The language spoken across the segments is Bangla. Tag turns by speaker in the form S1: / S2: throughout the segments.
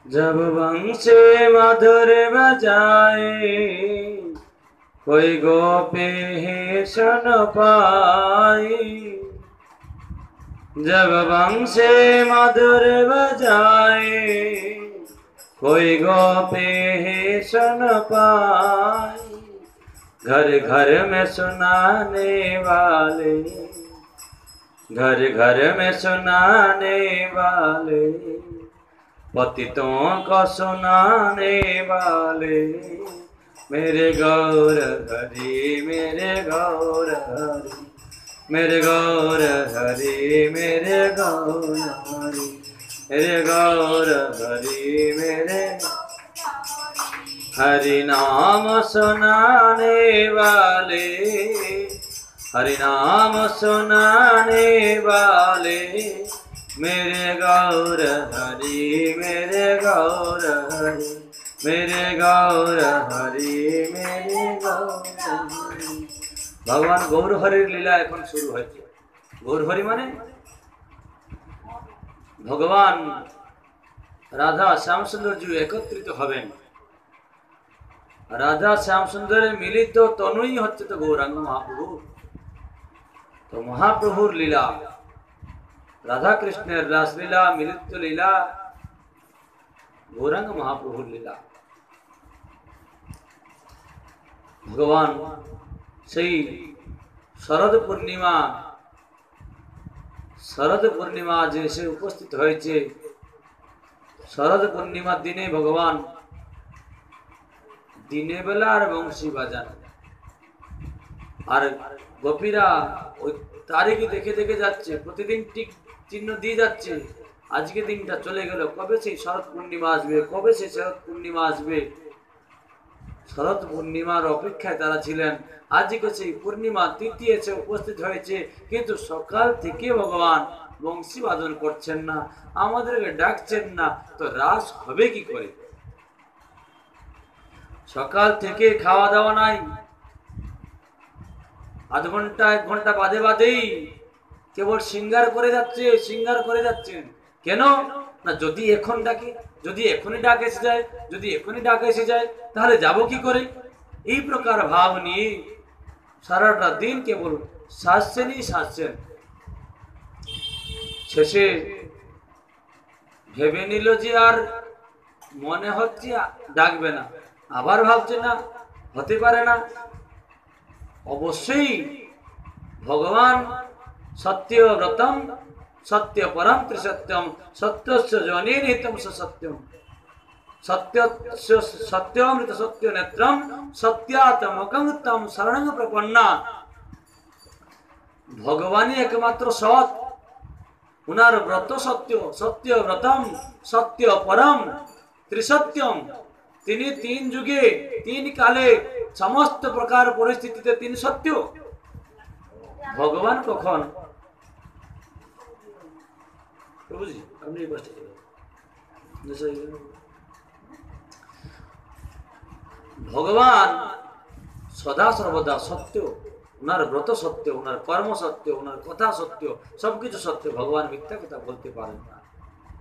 S1: जब वंशे मधुर बजाए कोई गोपी ही सुन पाई। जब वंशे मधुर बजाए कोई गोपी ही सुन पाई। घर घर में सुनाने वाले, घर घर में सुनाने वाले, पतितों को सुनाने वाले, मेरे गौर हरि, मेरे गौर हरि, मेरे गौर हरि, मेरे गौर हरि, मेरे गौर हरि, मेरे हरि नाम सुनाने वाले, हरि नाम सुनाने वाले, मेरे गौर हरि, मेरे गौर हरि, मेरे गौर हरि, मेरे गौर हरि। भगवान गौर हरिर लीला এখন শুরু হয়েছে। গৌর হরি মানে ভগবান রাধা শ্যাম সুন্দরজি একত্রিত হবেন। রাধা শ্যাম সুন্দরের মিলিত তনুই হচ্ছে তো গৌরাঙ্গ মহাপ্রভু। তো মহাপ্রভুর লীলা, রাধা কৃষ্ণের রাসলীলা, মিলিত লীলা, গৌরাঙ্গ মহাপ্রভুর লীলা। ভগবান সেই শরদ পূর্ণিমা যে এসে উপস্থিত হয়েছে। শরদ পূর্ণিমার দিনে ভগবান দিনে বেলা আর বংশী বাজান, আর গোপীরা ওই তারিখই দেখে দেখে যাচ্ছে, প্রতিদিন টিক চিহ্ন দিয়ে যাচ্ছে। আজকে দিনটা চলে গেল, কবে সেই শরৎ পূর্ণিমা আসবে, কবে সেই শরৎ পূর্ণিমা আসবে। শরৎ পূর্ণিমার অপেক্ষায় তারা ছিলেন। আজকে সেই পূর্ণিমা তিথি এসে উপস্থিত হয়েছে, কিন্তু সকাল থেকে ভগবান বংশী বাদন করছেন না, আমাদেরকে ডাকছেন না, তো রাস হবে কি করে? সকাল থেকে খাওয়া দাওয়া নাই, আধ ঘন্টা এক ঘন্টা বাদে বাদেই কেবল সিঙ্গার করে যাচ্ছে, সিঙ্গার করে যাচ্ছেন। কেন না, যদি এখন ডাকে, যদি এখনই ডাক এসে যায়, যদি এখনই ডাক এসে যায়, তাহলে যাব কি করে? এই প্রকার ভাব নিয়ে সারাটা দিন কেবল সাজছেনই সাজছেন। শেষে ভেবে নিল যে আর মনে হচ্ছে ডাকবে না, আবার ভাবছে না, হতে পারে না। অবশ্যই ভগবান সত্য ব্রতম সত্য পরম ত্রিসত্যম সত্যস্য জনে নিহিতম সত্যম সত্যমৃত সত্য নেত্রম সত্যাত্মকং তম শরণং প্রপন্না। ভগবানই একমাত্র সৎ, উনার ব্রত সত্য, সত্য ব্রতম সত্য পরম ত্রিসত্যম। তিনি তিন যুগে তিন কালে সমস্ত প্রকার পরিস্থিতিতে তিনি সত্য। ভগবান কখন, প্রভুজি আপনি ভগবান সদা সর্বদা সত্য, ওনার ব্রত সত্য, ওনার কর্ম সত্য, ওনার কথা সত্য, সবকিছু সত্য। ভগবান মিথ্যা কথা বলতে পারেন না,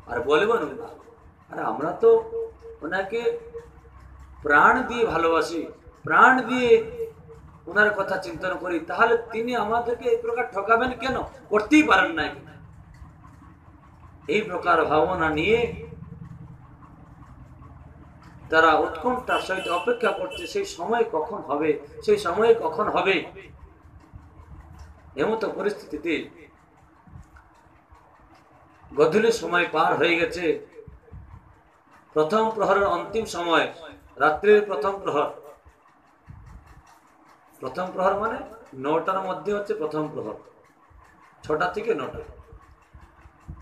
S1: আর বলবেন না। আর আমরা তো ওনাকে প্রাণ দিয়ে ভালোবাসি, প্রাণ দিয়ে ওনার কথা চিন্তন করি, তাহলে তিনি আমাদেরকে এই প্রকার ঠকাবেন কেন? করতেই পারেন না। এই প্রকার ভাবনা নিয়ে তারা উৎকণ্ঠার সহিত অপেক্ষা করছে, সেই সময় কখন হবে, সেই সময় কখন হবে। এমতো পরিস্থিতিতে গধূলি সময় পার হয়ে গেছে। প্রথম প্রহরের অন্তিম সময়, রাত্রির প্রথম প্রহর। প্রথম প্রহর মানে 9টার মধ্যে হচ্ছে প্রথম প্রহর, 6টা থেকে 9টা।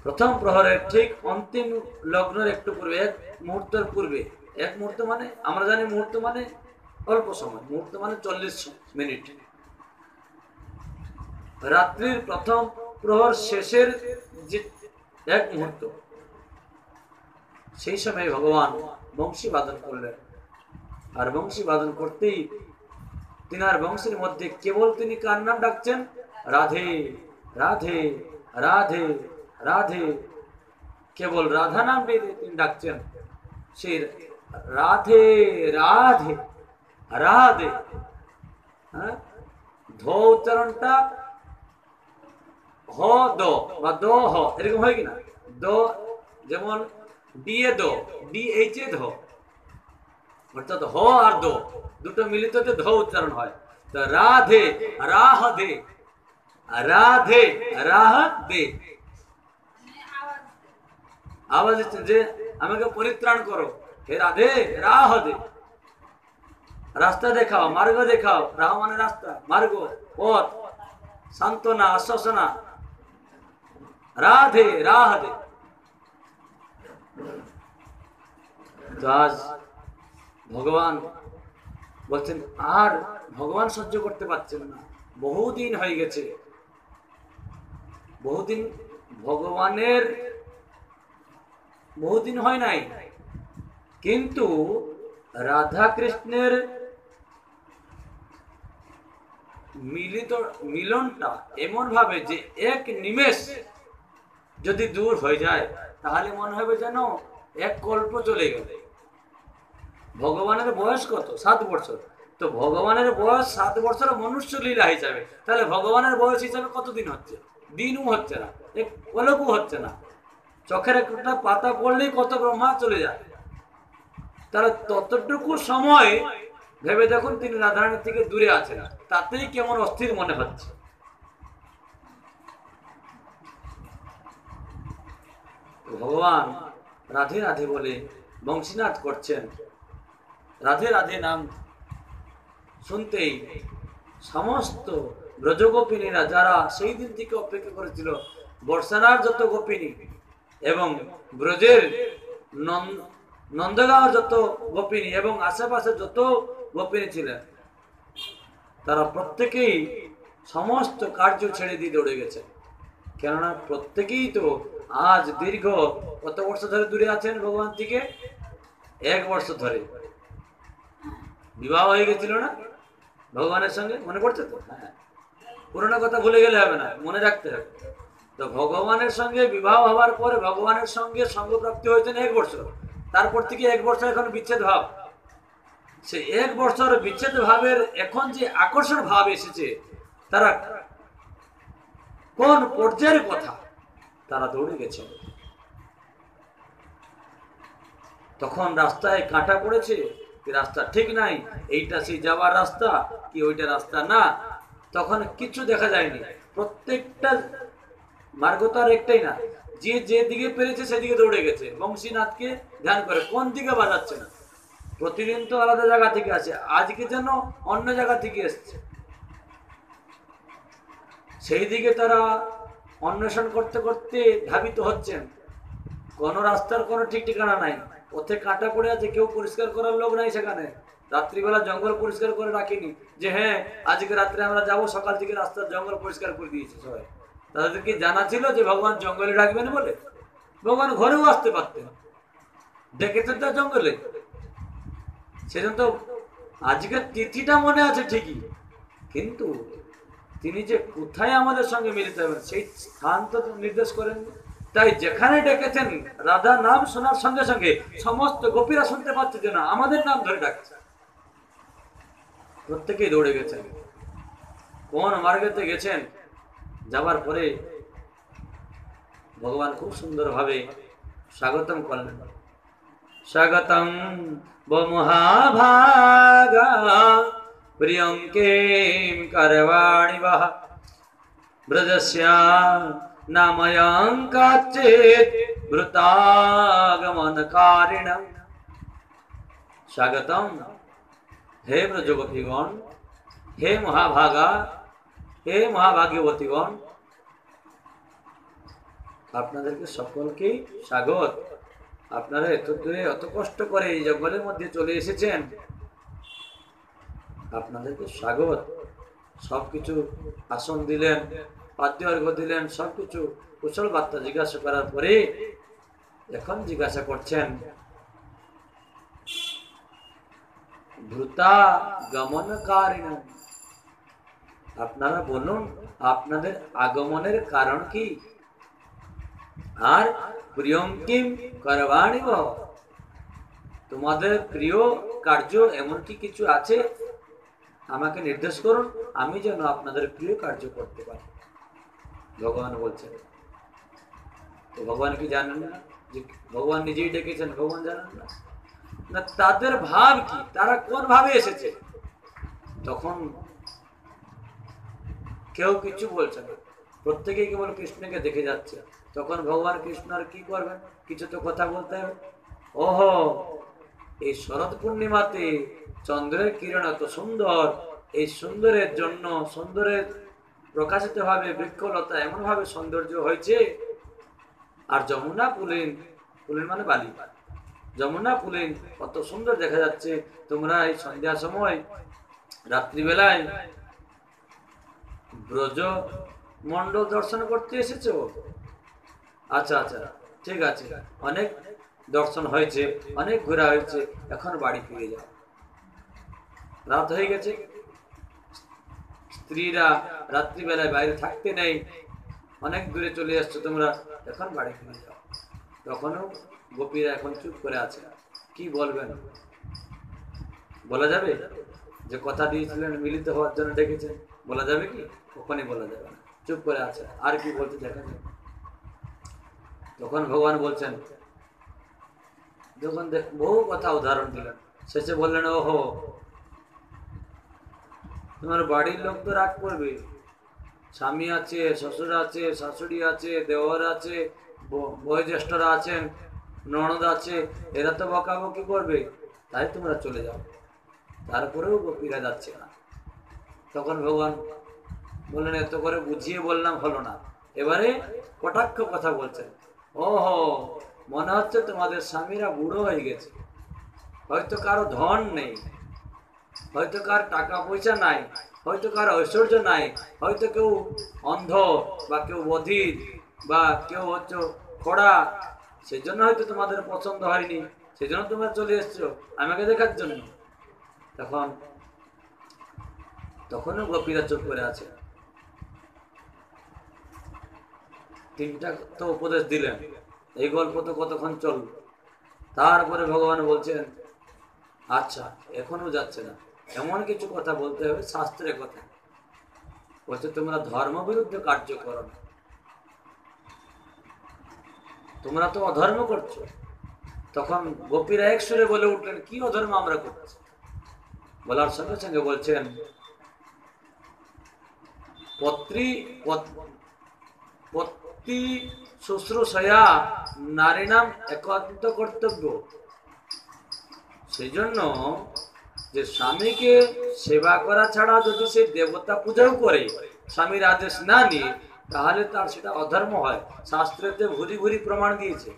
S1: প্রথম প্রহরের ঠিক অন্তিম লগ্নের একটু পূর্বে, এক মুহূর্তের পূর্বে, এক মুহূর্ত মানে আমরা জানি মুহূর্ত মানে অল্প সময়, মুহূর্ত মানে 40 মিনিট। রাত্রির প্রথম প্রহর শেষের যে এক মুহূর্ত, সেই সময় ভগবান বংশী বাদন করলেন। আর বংশী বাদন করতেই তিনার বংশের মধ্যে কেবল তিনি কার নাম ডাকছেন? রাধে রাধে রাধে রাধে। কেবল রাধা নাম দিয়ে তিনি ডাকছেন। সেই রাধে রাধে রাধে, হ্যাঁ, ধ উচ্চারণটা হ দ বা দ হ এরকম হয় কিনা? দ যেমন দিয়ে দ, ডি এইচ এ ধ, অর্থাৎ হ আর দ দুটো মিলিত হতে ধ উচ্চারণ হয়। তো রাধে রাহ দে, রাধে রাহ দে, আওয়াজ হচ্ছে যে আমাকে পরিত্রাণ করো, হে রাধে রাহ দে, রাস্তা দেখাও, মার্গ দেখাও। রাহ মানে রাস্তা, মার্গ, পথ, সান্ত্বনা, আশ্বাসনা। রাধে রাহ দে। তো আজ ভগবান বলছেন আর ভগবান সহ্য করতে পারছেন না, বহুদিন হয়ে গেছে, বহুদিন ভগবানের বহুদিন হয় নাই, কিন্তু রাধা কৃষ্ণের মিলনটা এমন ভাবে যে এক নিমেষ যদি দূর হয়ে যায় তাহলে মনে হবে যেন এক কল্প চলে গেল। ভগবানের বয়স কত? 7 বছর। তো ভগবানের বয়স 7 বছর মনুষ্য লীলা হিসাবে, তাহলে ভগবানের বয়স হিসাবে কতদিন হচ্ছে? দিনও হচ্ছে না, এক পলকও হচ্ছে না। চোখের একটা পাতা পড়লেই কত ব্রহ্মা চলে যায়। তাহলে ততটুকু সময় ভেবে দেখুন তিনি রাধারানীর থেকে দূরে আছেন, তাতেই কেমন অস্থির মনে হচ্ছে। ভগবান রাধে রাধে বলে বংশীনাথ করছেন। রাধে রাধে নাম শুনতেই সমস্ত ব্রজগোপিনীরা যারা সেই দিন থেকে অপেক্ষা করেছিল, বর্ষানার যত গোপিনী এবং ব্রজের নন্দগাঁওর যত গোপিনী এবং আশেপাশে যত গোপিনী ছিলেন, তারা প্রত্যেকেই সমস্ত কার্য ছেড়ে দিয়ে দৌড়ে গেছে। কেননা প্রত্যেকেই তো আজ দীর্ঘ কত বর্ষ ধরে দূরে আছেন ভগবান থেকে? 1 বর্ষ ধরে বিবাহ হয়ে গেছিল না ভগবানের সঙ্গে, মনে পড়ছে তো? হ্যাঁ, পুরোনো কথা ভুলে গেলে হবে না, মনে রাখতে হবে। তো ভগবানের সঙ্গে বিবাহ হওয়ার পরে ভগবানের সঙ্গে সঙ্গপ্রাপ্তি হয়েছেন 1 বছর, তারপর থেকে 1 বছর এখন বিচ্ছেদ ভাব। সে 1 বছর বিচ্ছেদ ভাবের এখন যে আকর্ষণ ভাব এসেছে, তারা কোন পর্যায়ের কথা, তারা দৌড়ে গেছে। তখন রাস্তায় কাঁটা পড়েছে, রাস্তা ঠিক নাই, এইটা সেই যাওয়ার রাস্তা কি ওইটা রাস্তা না, তখন কিছু দেখা যায়নি। প্রত্যেকটা মার্গ তো আর একটাই না, যে যেদিকে পেরেছে সেদিকে দৌড়ে গেছে বংশীনাথকে ধ্যান করে। কোন দিকে বাজাচ্ছে না, প্রতিদিন তো আলাদা জায়গা থেকে আসে, আজকে যেন অন্য জায়গা থেকে এসছে, সেই দিকে তারা অন্বেষণ করতে করতে ধাবিত হচ্ছেন। কোন রাস্তার কোনো ঠিক ঠিকানা নাই, পথে কাঁটা পড়ে আছে, কেউ পরিষ্কার করার লোক নাই সেখানে। রাত্রিবেলা জঙ্গল পরিষ্কার করে রাখিনি যে হ্যাঁ আজকে রাত্রে আমরা যাব, সকাল থেকে রাস্তার জঙ্গল পরিষ্কার করে দিয়েছে সবাই। তাদের কি জানা ছিল যে ভগবান জঙ্গলে রাখবেন বলে? ভগবান ঘরেও আসতে পারতেন, ডেকেছেন তার জঙ্গলে। সেজন্য তো আজকের তিথিটা মনে আছে ঠিকই, কিন্তু তিনি যে কোথায় আমাদের সঙ্গে মিলিত হবেন সেই স্থান তো নির্দেশ করেন। তাই যেখানে ডেকেছেন রাধা নাম শোনার সঙ্গে সঙ্গে সমস্ত গোপীরা শুনতে পাচ্ছে যে না আমাদের নাম ধরে ডাকছে, প্রত্যেকেই দৌড়ে গেছেন। কোন মার্গেতে গেছেন, যাবার পরে ভগবান খুব সুন্দর ভাবে স্বাগতম করলেন। স্বাগতম মহাভাগা প্রিয়ঙ্কেম করবাণি বহ ব্রজস্যা নাময়ঙ্কাচেত ভৃতাগমনকারিণম। স্বাগতম হে ব্রজগোপীগণ, হে মহাভাগা, হে মহাভাগ্যবতীগণ, আপনাদেরকে সকলকেই স্বাগত। আপনারা এত দূরে এত কষ্ট করে এই জঙ্গলের মধ্যে চলে এসেছেন, আপনাদেরকে স্বাগত। সবকিছু আসন দিলেন, পাদ্য অর্ঘ দিলেন, সবকিছু কুশল বার্তা জিজ্ঞাসা করার পরে এখন জিজ্ঞাসা করছেন ভূতা গমনকারিণ, আপনারা বলুন আপনাদের আগমনের কারণ কি, আর প্রিয়ঙ্কিম করবাণি বহ, তোমাদের প্রিয় কার্য এমন কি কিছু আছে, আমাকে নির্দেশ করুন, আমি যেন আপনাদের প্রিয় কার্য করতে পারি। ভগবান বলছেন। তো ভগবান কি জানেন না যে ভগবান নিজেই ডেকেছেন? ভগবান জানেন না? না, তাদের ভাব কি, তারা কোন ভাবে এসেছে? তখন কেউ কিছু বলছে না, প্রত্যেকেই কেবল কৃষ্ণকে দেখে যাচ্ছে। তখন ভগবান কৃষ্ণ আর কি করবেন? কিছু তো কথা বলতে হবে। ওহো, এই শরৎ পূর্ণিমাতে চন্দ্রের কিরণ এত সুন্দর, এই সুন্দরের জন্য, সুন্দরের প্রকাশিত ভাবে বৃক্ষলতা এমন ভাবে সৌন্দর্য হয়েছে। আর যমুনা পুলিন, পুলিন মানে বালি, যমুনা পুলিন কত সুন্দর দেখা যাচ্ছে। তোমরা এই সন্ধ্যার সময়, রাত্রিবেলায় ব্রজ মন্ডল দর্শন করতে এসেছো? আচ্ছা আচ্ছা, ঠিক আছে, অনেক দর্শন হয়েছে, অনেক ঘোরা হয়েছে, এখন বাড়ি ফিরে যাও। রাত হয়ে গেছে, স্ত্রীরা রাত্রিবেলায় বাইরে থাকতে নেই, অনেক দূরে চলে আসছো তোমরা, এখন বাড়ি ফিরে যাও। তখনও গোপীরা এখন চুপ করে আছে। কি বলবেন? বলা যাবে যে কথা দিয়েছিলেন মিলিত হওয়ার জন্য ডেকেছেন? বলা যাবে কি? কখনই বলা যাবে না, চুপ করে আছে। আর কি বলতে দেখা যাবে? তখন ভগবান বলছেন, যখন বহু কথা উদাহরণ দিলেন, শেষে বললেন, ওহো, তোমার বাড়ির লোক তো রাগ করবে, স্বামী আছে, শ্বশুর আছে, শাশুড়ি আছে, দেওর আছে, বয়োজ্যেষ্ঠরা আছেন, ননদ আছে, এরা তো বকাবকি করবে, তাই তোমরা চলে যাও। তারপরেও গোপীরা যাচ্ছে না। তখন ভগবান বললেন, এত করে বুঝিয়ে বললাম, হলো না, এবারে কটাক্ষ কথা বলছেন। ওহো, মনে হচ্ছে তোমাদের স্বামীরা বুড়ো হয়ে গেছে, হয়তো কারো ধন নেই, হয়তো কার টাকা পয়সা নাই, হয়তো কার ঐশ্বর্য নাই, হয়তো কেউ অন্ধ, বা কেউ বধির, বা কেউ হচ্ছে খোড়া, সেই জন্য হয়তো তোমাদের পছন্দ হয়নি, সেই জন্য তোমরা চলে এসছো আমাকে দেখার জন্য। তখনও গোপীরা চুপ করে আছে। তিনটা তো উপদেশ দিলেন, এই গল্প তো কতক্ষণ চলল। তারপরে ভগবান বলছেন, আচ্ছা, এখনো যাচ্ছে না, এমন কিছু কথা বলতে হবে, শাস্ত্রের কথা। বলছে, তোমরা ধর্ম বিরুদ্ধে কার্য করো না, তোমরা তো অধর্ম করছো। তখন গোপীরা এক সুরে বলে উঠলেন, কি অধর্ম আমরা করছি? বলার সঙ্গে সঙ্গে বলছেন, পত্নী শুশ্রূষয়া নারীনাম একান্ত কর্তব্য। সেই জন্য যে স্বামীকে সেবা করা ছাড়া যদি সে দেবতা পূজাও করে, স্বামীর আদেশ না নিয়ে, তাহলে তার সেটা অধর্ম হয়। শাস্ত্রেতে ভুরি ভুরি প্রমাণ দিয়েছে।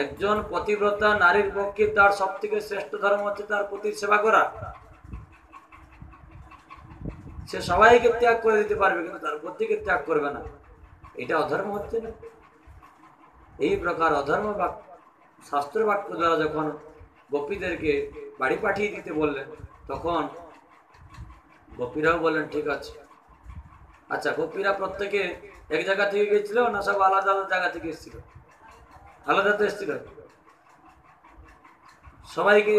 S1: একজন পতিব্রতা নারীর পক্ষে তার সব থেকে শ্রেষ্ঠ ধর্ম হচ্ছে তার পতির সেবা করা। সে সবাইকে ত্যাগ করে দিতে পারবে, কিন্তু তার পতিকে ত্যাগ করবে না, এটা অধর্ম হচ্ছে না? এই প্রকার অধর্ম শাস্ত্র বাক্য দ্বারা যখন গোপীদেরকে বাড়ি পাঠিয়ে দিতে বললেন, তখন গোপীরাও বললেন, ঠিক আছে। আচ্ছা, গোপীরা প্রত্যেকে এক জায়গা থেকে গেছিল না সব আলাদা আলাদা জায়গা থেকে এসেছিল? আলাদা তো এসেছিল। সবাইকে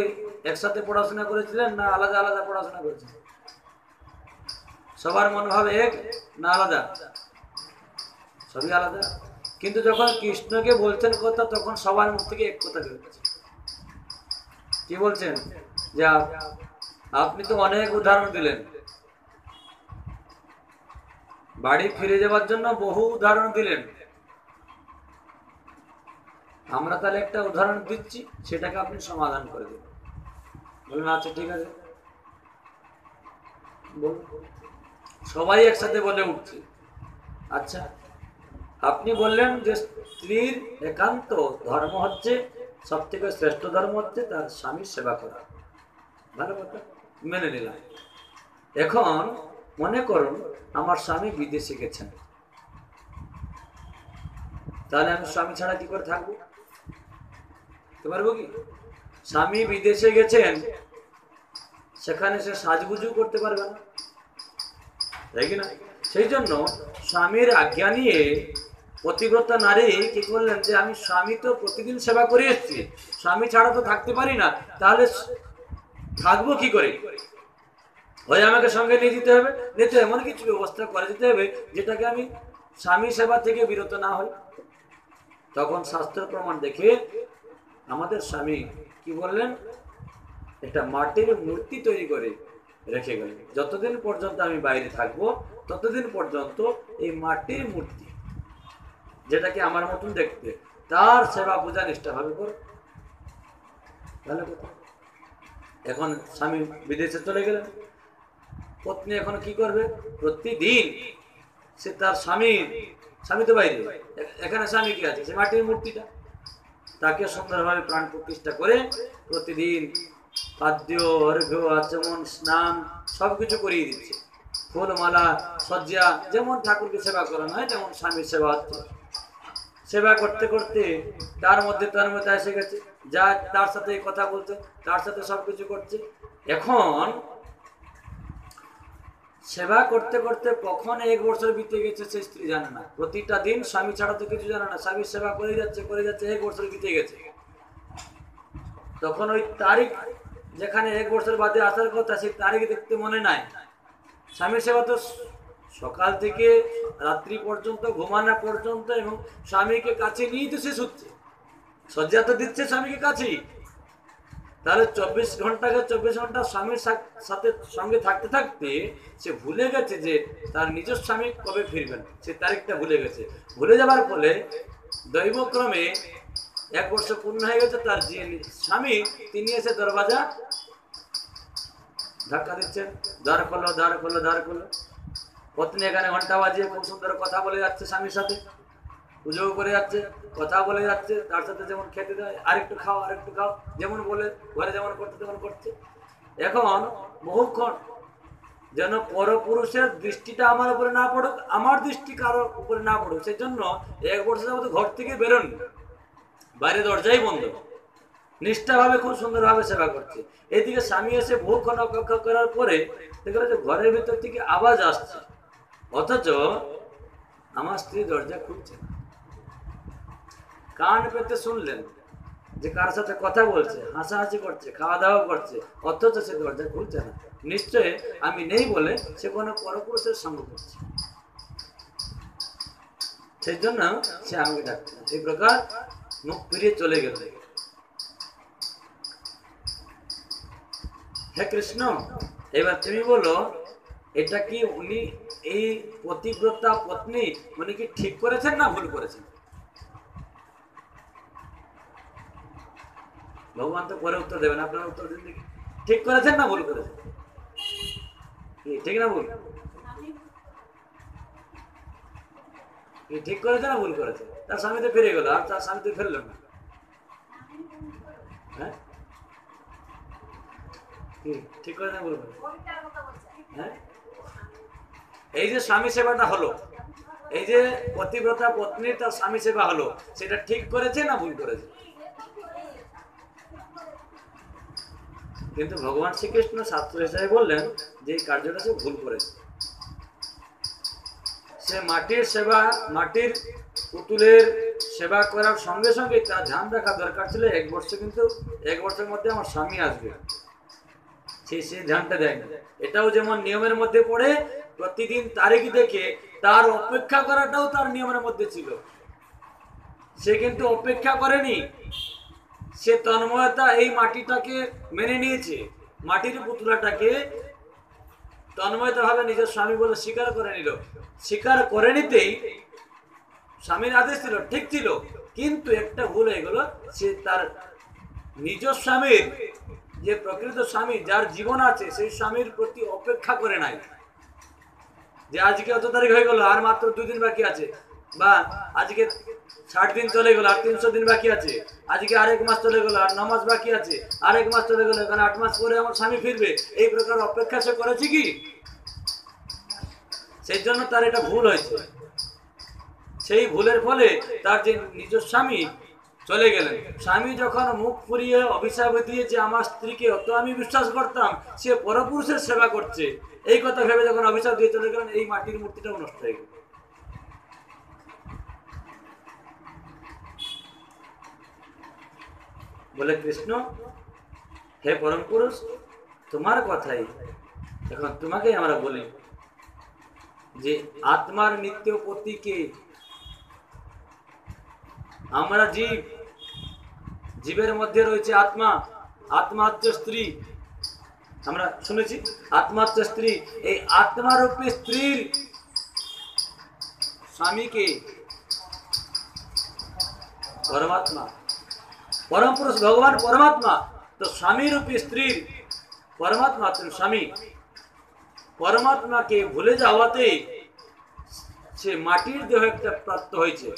S1: একসাথে পড়াশোনা করেছিলেন না আলাদা আলাদা পড়াশোনা করেছিলেন? সবার মনোভাব এক না আলাদা? সবই আলাদা। কিন্তু যখন কৃষ্ণকে বলছেন কথা, তখন সবার মুখ থেকে এক কথা বেরোচ্ছে। কি বলছেন? যে আপনি তো অনেক উদাহরণ দিলেন, বাড়ি ফিরে যাওয়ার জন্য বহু উদাহরণ দিলেন, আমরা তাহলে একটা উদাহরণ দিচ্ছি, সেটাকে আপনি সমাধান করে দিন। বলুন, আচ্ছা ঠিক আছে, সবাই একসাথে বলে উঠছে, আচ্ছা, আপনি বললেন যে স্ত্রীর একান্ত ধর্ম হচ্ছে, সব থেকে শ্রেষ্ঠ ধর্ম হচ্ছে তার স্বামীর সেবা করা। ভালো কথা, মেনে নিলাম। এখন মনে করুন আমার স্বামী বিদেশে গেছেন, তাহলে আমি স্বামী ছাড়া কি করে থাকবো? পারবো কি? স্বামী বিদেশে গেছেন, সেখানে সে সাজগুজু করতে পারবে না, তাই কিনা? সেই জন্য স্বামীর আজ্ঞা নিয়ে পতিব্রতা নারী কি করলেন যে আমি স্বামী তো প্রতিদিন সেবা করে এসেছি, স্বামী ছাড়া তো থাকতে পারি না, তাহলে থাকবো কি করে? হয় আমাকে সঙ্গে নিয়ে যেতে হবে, নিতে এমন কিছু ব্যবস্থা করে দিতে হবে যেটাকে আমি স্বামী সেবা থেকে বিরত না হই। তখন শাস্ত্র প্রমাণ দেখে আমাদের স্বামী কি বললেন, একটা মাটির মূর্তি তৈরি করে রেখে গেলেন। যতদিন পর্যন্ত আমি বাইরে থাকবো ততদিন পর্যন্ত এই মাটির মূর্তি, যেটাকে আমার মতন দেখতে, তার সেবা পূজা নিষ্ঠাভাবে করো। তাহলে কোথায়? এখন স্বামী বিদেশে চলে গেলেন, পত্নী এখন কি করবে? প্রতিদিন সে তার স্বামী তো বাইরে, এখানে স্বামী কি আছে? সে মাটির মূর্তিটা, তাকে সুন্দরভাবে প্রাণ প্রতিষ্ঠা করে প্রতিদিন খাদ্য, অর্ঘ্য, আচমন, স্নান সবকিছু করিয়ে দিচ্ছে। ফুলমালা, সজ্জা, যেমন ঠাকুরকে সেবা করানো হয় তেমন স্বামীর সেবা হচ্ছে। সেবা করতে করতে তার মধ্যে এসে গেছে, যা তার সাথে কথা বলছে, তার সাথে সবকিছু করছে। এখন সেবা করতে করতে কখন 1 বছর বিতে গেছে সে স্ত্রী জানে না। প্রতিটা দিন স্বামী ছাড়া তো কিছু জানে না, স্বামীর সেবা করে যাচ্ছে 1 বছর বিতে গেছে। তখন ওই তারিখ যেখানে 1 বছর বাদে আসার কথা, সেই তারিখ দেখতে মনে নাই। স্বামীর সেবা তো সকাল থেকে রাত্রি পর্যন্ত, ঘুমানো পর্যন্ত, এবং স্বামীকে কাছে নিয়েই তো সে শুচ্ছে, শয্যা তো দিচ্ছে স্বামীকে কাছেই। তাহলে 24 ঘন্টা স্বামীর সাথে সঙ্গে থাকতে থাকতে সে ভুলে গেছে যে তার নিজের স্বামী কবে ফিরবেন, সে তারিখটা ভুলে গেছে। ভুলে যাবার ফলে দৈবক্রমে 1 বছর পূর্ণ হয়ে গেছে, তার যে স্বামী তিনি এসে দরজা ধাক্কা দিচ্ছেন, দ্বার খোলো, দ্বার খোলো, দ্বার খোলো। পত্নী এখানে ঘন্টা বাজিয়ে খুব সুন্দর কথা বলে যাচ্ছে স্বামীর সাথে, পুজো করে যাচ্ছে, কথা বলে যাচ্ছে, তার সাথে যেমন খেতে দেয়, আরেকটু খাও, আরেকটু খাও, যেমন বলে ঘরে যেমন করতে তেমন করছে। এখন বহুক্ষণ যেন পরপুরুষের দৃষ্টিটা আমার উপরে না পড়ুক, আমার দৃষ্টি কারোর উপরে না পড়ুক, সেই জন্য 1 বছর যাবত ঘর থেকে বেরোন, বাইরে দরজাই বন্ধ, নিষ্ঠাভাবে খুব সুন্দরভাবে সেবা করছে। এদিকে স্বামী এসে বহুক্ষণ অপেক্ষা করার পরে দেখলো যে ঘরের ভিতর থেকে আওয়াজ আসছে, অথচ আমার স্ত্রী দরজা খুলছে না। কান পেতে শুনলেন যে কার সাথে কথা বলছে, হাসাহাসি করছে, খাওয়া দাওয়া করছে, অথচ সে দরজা খুলছে না। নিশ্চয় আমি নেই বলে সে কোনো পরপুরুষের সঙ্গ করছে, সেই জন্য সে আমাকে ডাকছে। এই প্রকার মুখ ফিরিয়ে চলে গেল। হে কৃষ্ণ, এবার তুমি বলো, এটা কি উনি এই পতিব্রতা পত্নী উনি কি ঠিক করেছেন না ভুল করেছেন? ভগবান তো পরে উত্তর দেবেন, আপনার উত্তর দিন দেখি, ঠিক করেছেন না ভুল করেছেন? ঠিক না ভুল? ঠিক করেছে না ভুল করেছে? তার স্বামী তো ফিরে গেল, আর তার স্বামী তো ফেলল না। হ্যাঁ, ঠিক করে না ভুল করে? হ্যাঁ, এই যে স্বামী সেবাটা হলো, এই যে পতিব্রতা পত্নীর তার স্বামী সেবা হলো, সেটা ঠিক করেছে না ভুল করেছে? কিন্তু ভগবান শ্রীকৃষ্ণ শাস্ত্র হিসাবে বললেন যে এই কার্যটা সে ভুল করেছে। সে মাটির সেবা, মাটির পুতুলের সেবা করার সঙ্গে সঙ্গে তার ধ্যান রাখা দরকার ছিল 1 বছর, কিন্তু 1 বছরের মধ্যে আমার স্বামী আসবে, সে ধ্যানটা দেয় না। এটাও যেমন নিয়মের মধ্যে পড়ে, প্রতিদিন তারিখ দেখে তার অপেক্ষা করাটাও তার নিয়মের মধ্যে ছিল। সে কিন্তু অপেক্ষা করেনি, সে তন্ময়তা এই মাটিটাকে মেনে নিয়েছে, মাটির পুতুলাটাকে তন্ময়তা ভাবে নিজের স্বামী বলে স্বীকার করে নিল। স্বীকার করে নিতেই স্বামীর আদেশ ছিল, ঠিক ছিল, কিন্তু একটা ভুল হয়ে গেল, সে তার নিজ স্বামীর, যে প্রকৃত স্বামী যার জীবন আছে, সেই স্বামীর প্রতি অপেক্ষা করে নাই। যে আজকে অত তারিখ হয়ে গেল, আর মাত্র 2 দিন বাকি আছে, বা আজকে 60 দিন চলে গেল, আর 300 দিন বাকি আছে, আজকে আর 1 মাস চলে গেল, আর 9 মাস বাকি আছে, আর 1 মাস চলে গেল, এখানে 8 মাস পরে আমার স্বামী ফিরবে, এই প্রকার অপেক্ষা সে করেছে কি? সেই জন্য তার এটা ভুল হয়েছে। সেই ভুলের ফলে তার যে নিজ স্বামী চলে গেলেন। স্বামী যখন মুখ ফুরিয়ে অভিশাপ দিয়ে যে আমার স্ত্রীকে অত আমি বিশ্বাস করতাম, সে পরপুরুষের সেবা করছে, এই কথা ভেবে যখন অভিশাপ দিয়ে চলে গেলেন, এই মাটির মূর্তিটাও নষ্ট হয়ে গেল। বলে কৃষ্ণ, হে পরম পুরুষ, তোমার কথাই এখন তোমাকেই আমরা বলি যে আত্মার নিত্য পতিকে, আমরা জীব, জীবের মধ্যে রয়েছে আত্মা, আত্মা হচ্ছে স্ত্রী। আমরা শুনেছি আত্মা হচ্ছে স্ত্রী। এই আত্মারূপী স্ত্রীর স্বামীকে পরমাত্মা, পরম পুরুষ ভগবান পরমাত্মা, তো স্বামী রূপী স্ত্রীর পরমাত্মা হচ্ছেন স্বামী। পরমাত্মাকে ভুলে যাওয়াতে সে মাটির দেহ একটা প্রাপ্ত হয়েছে,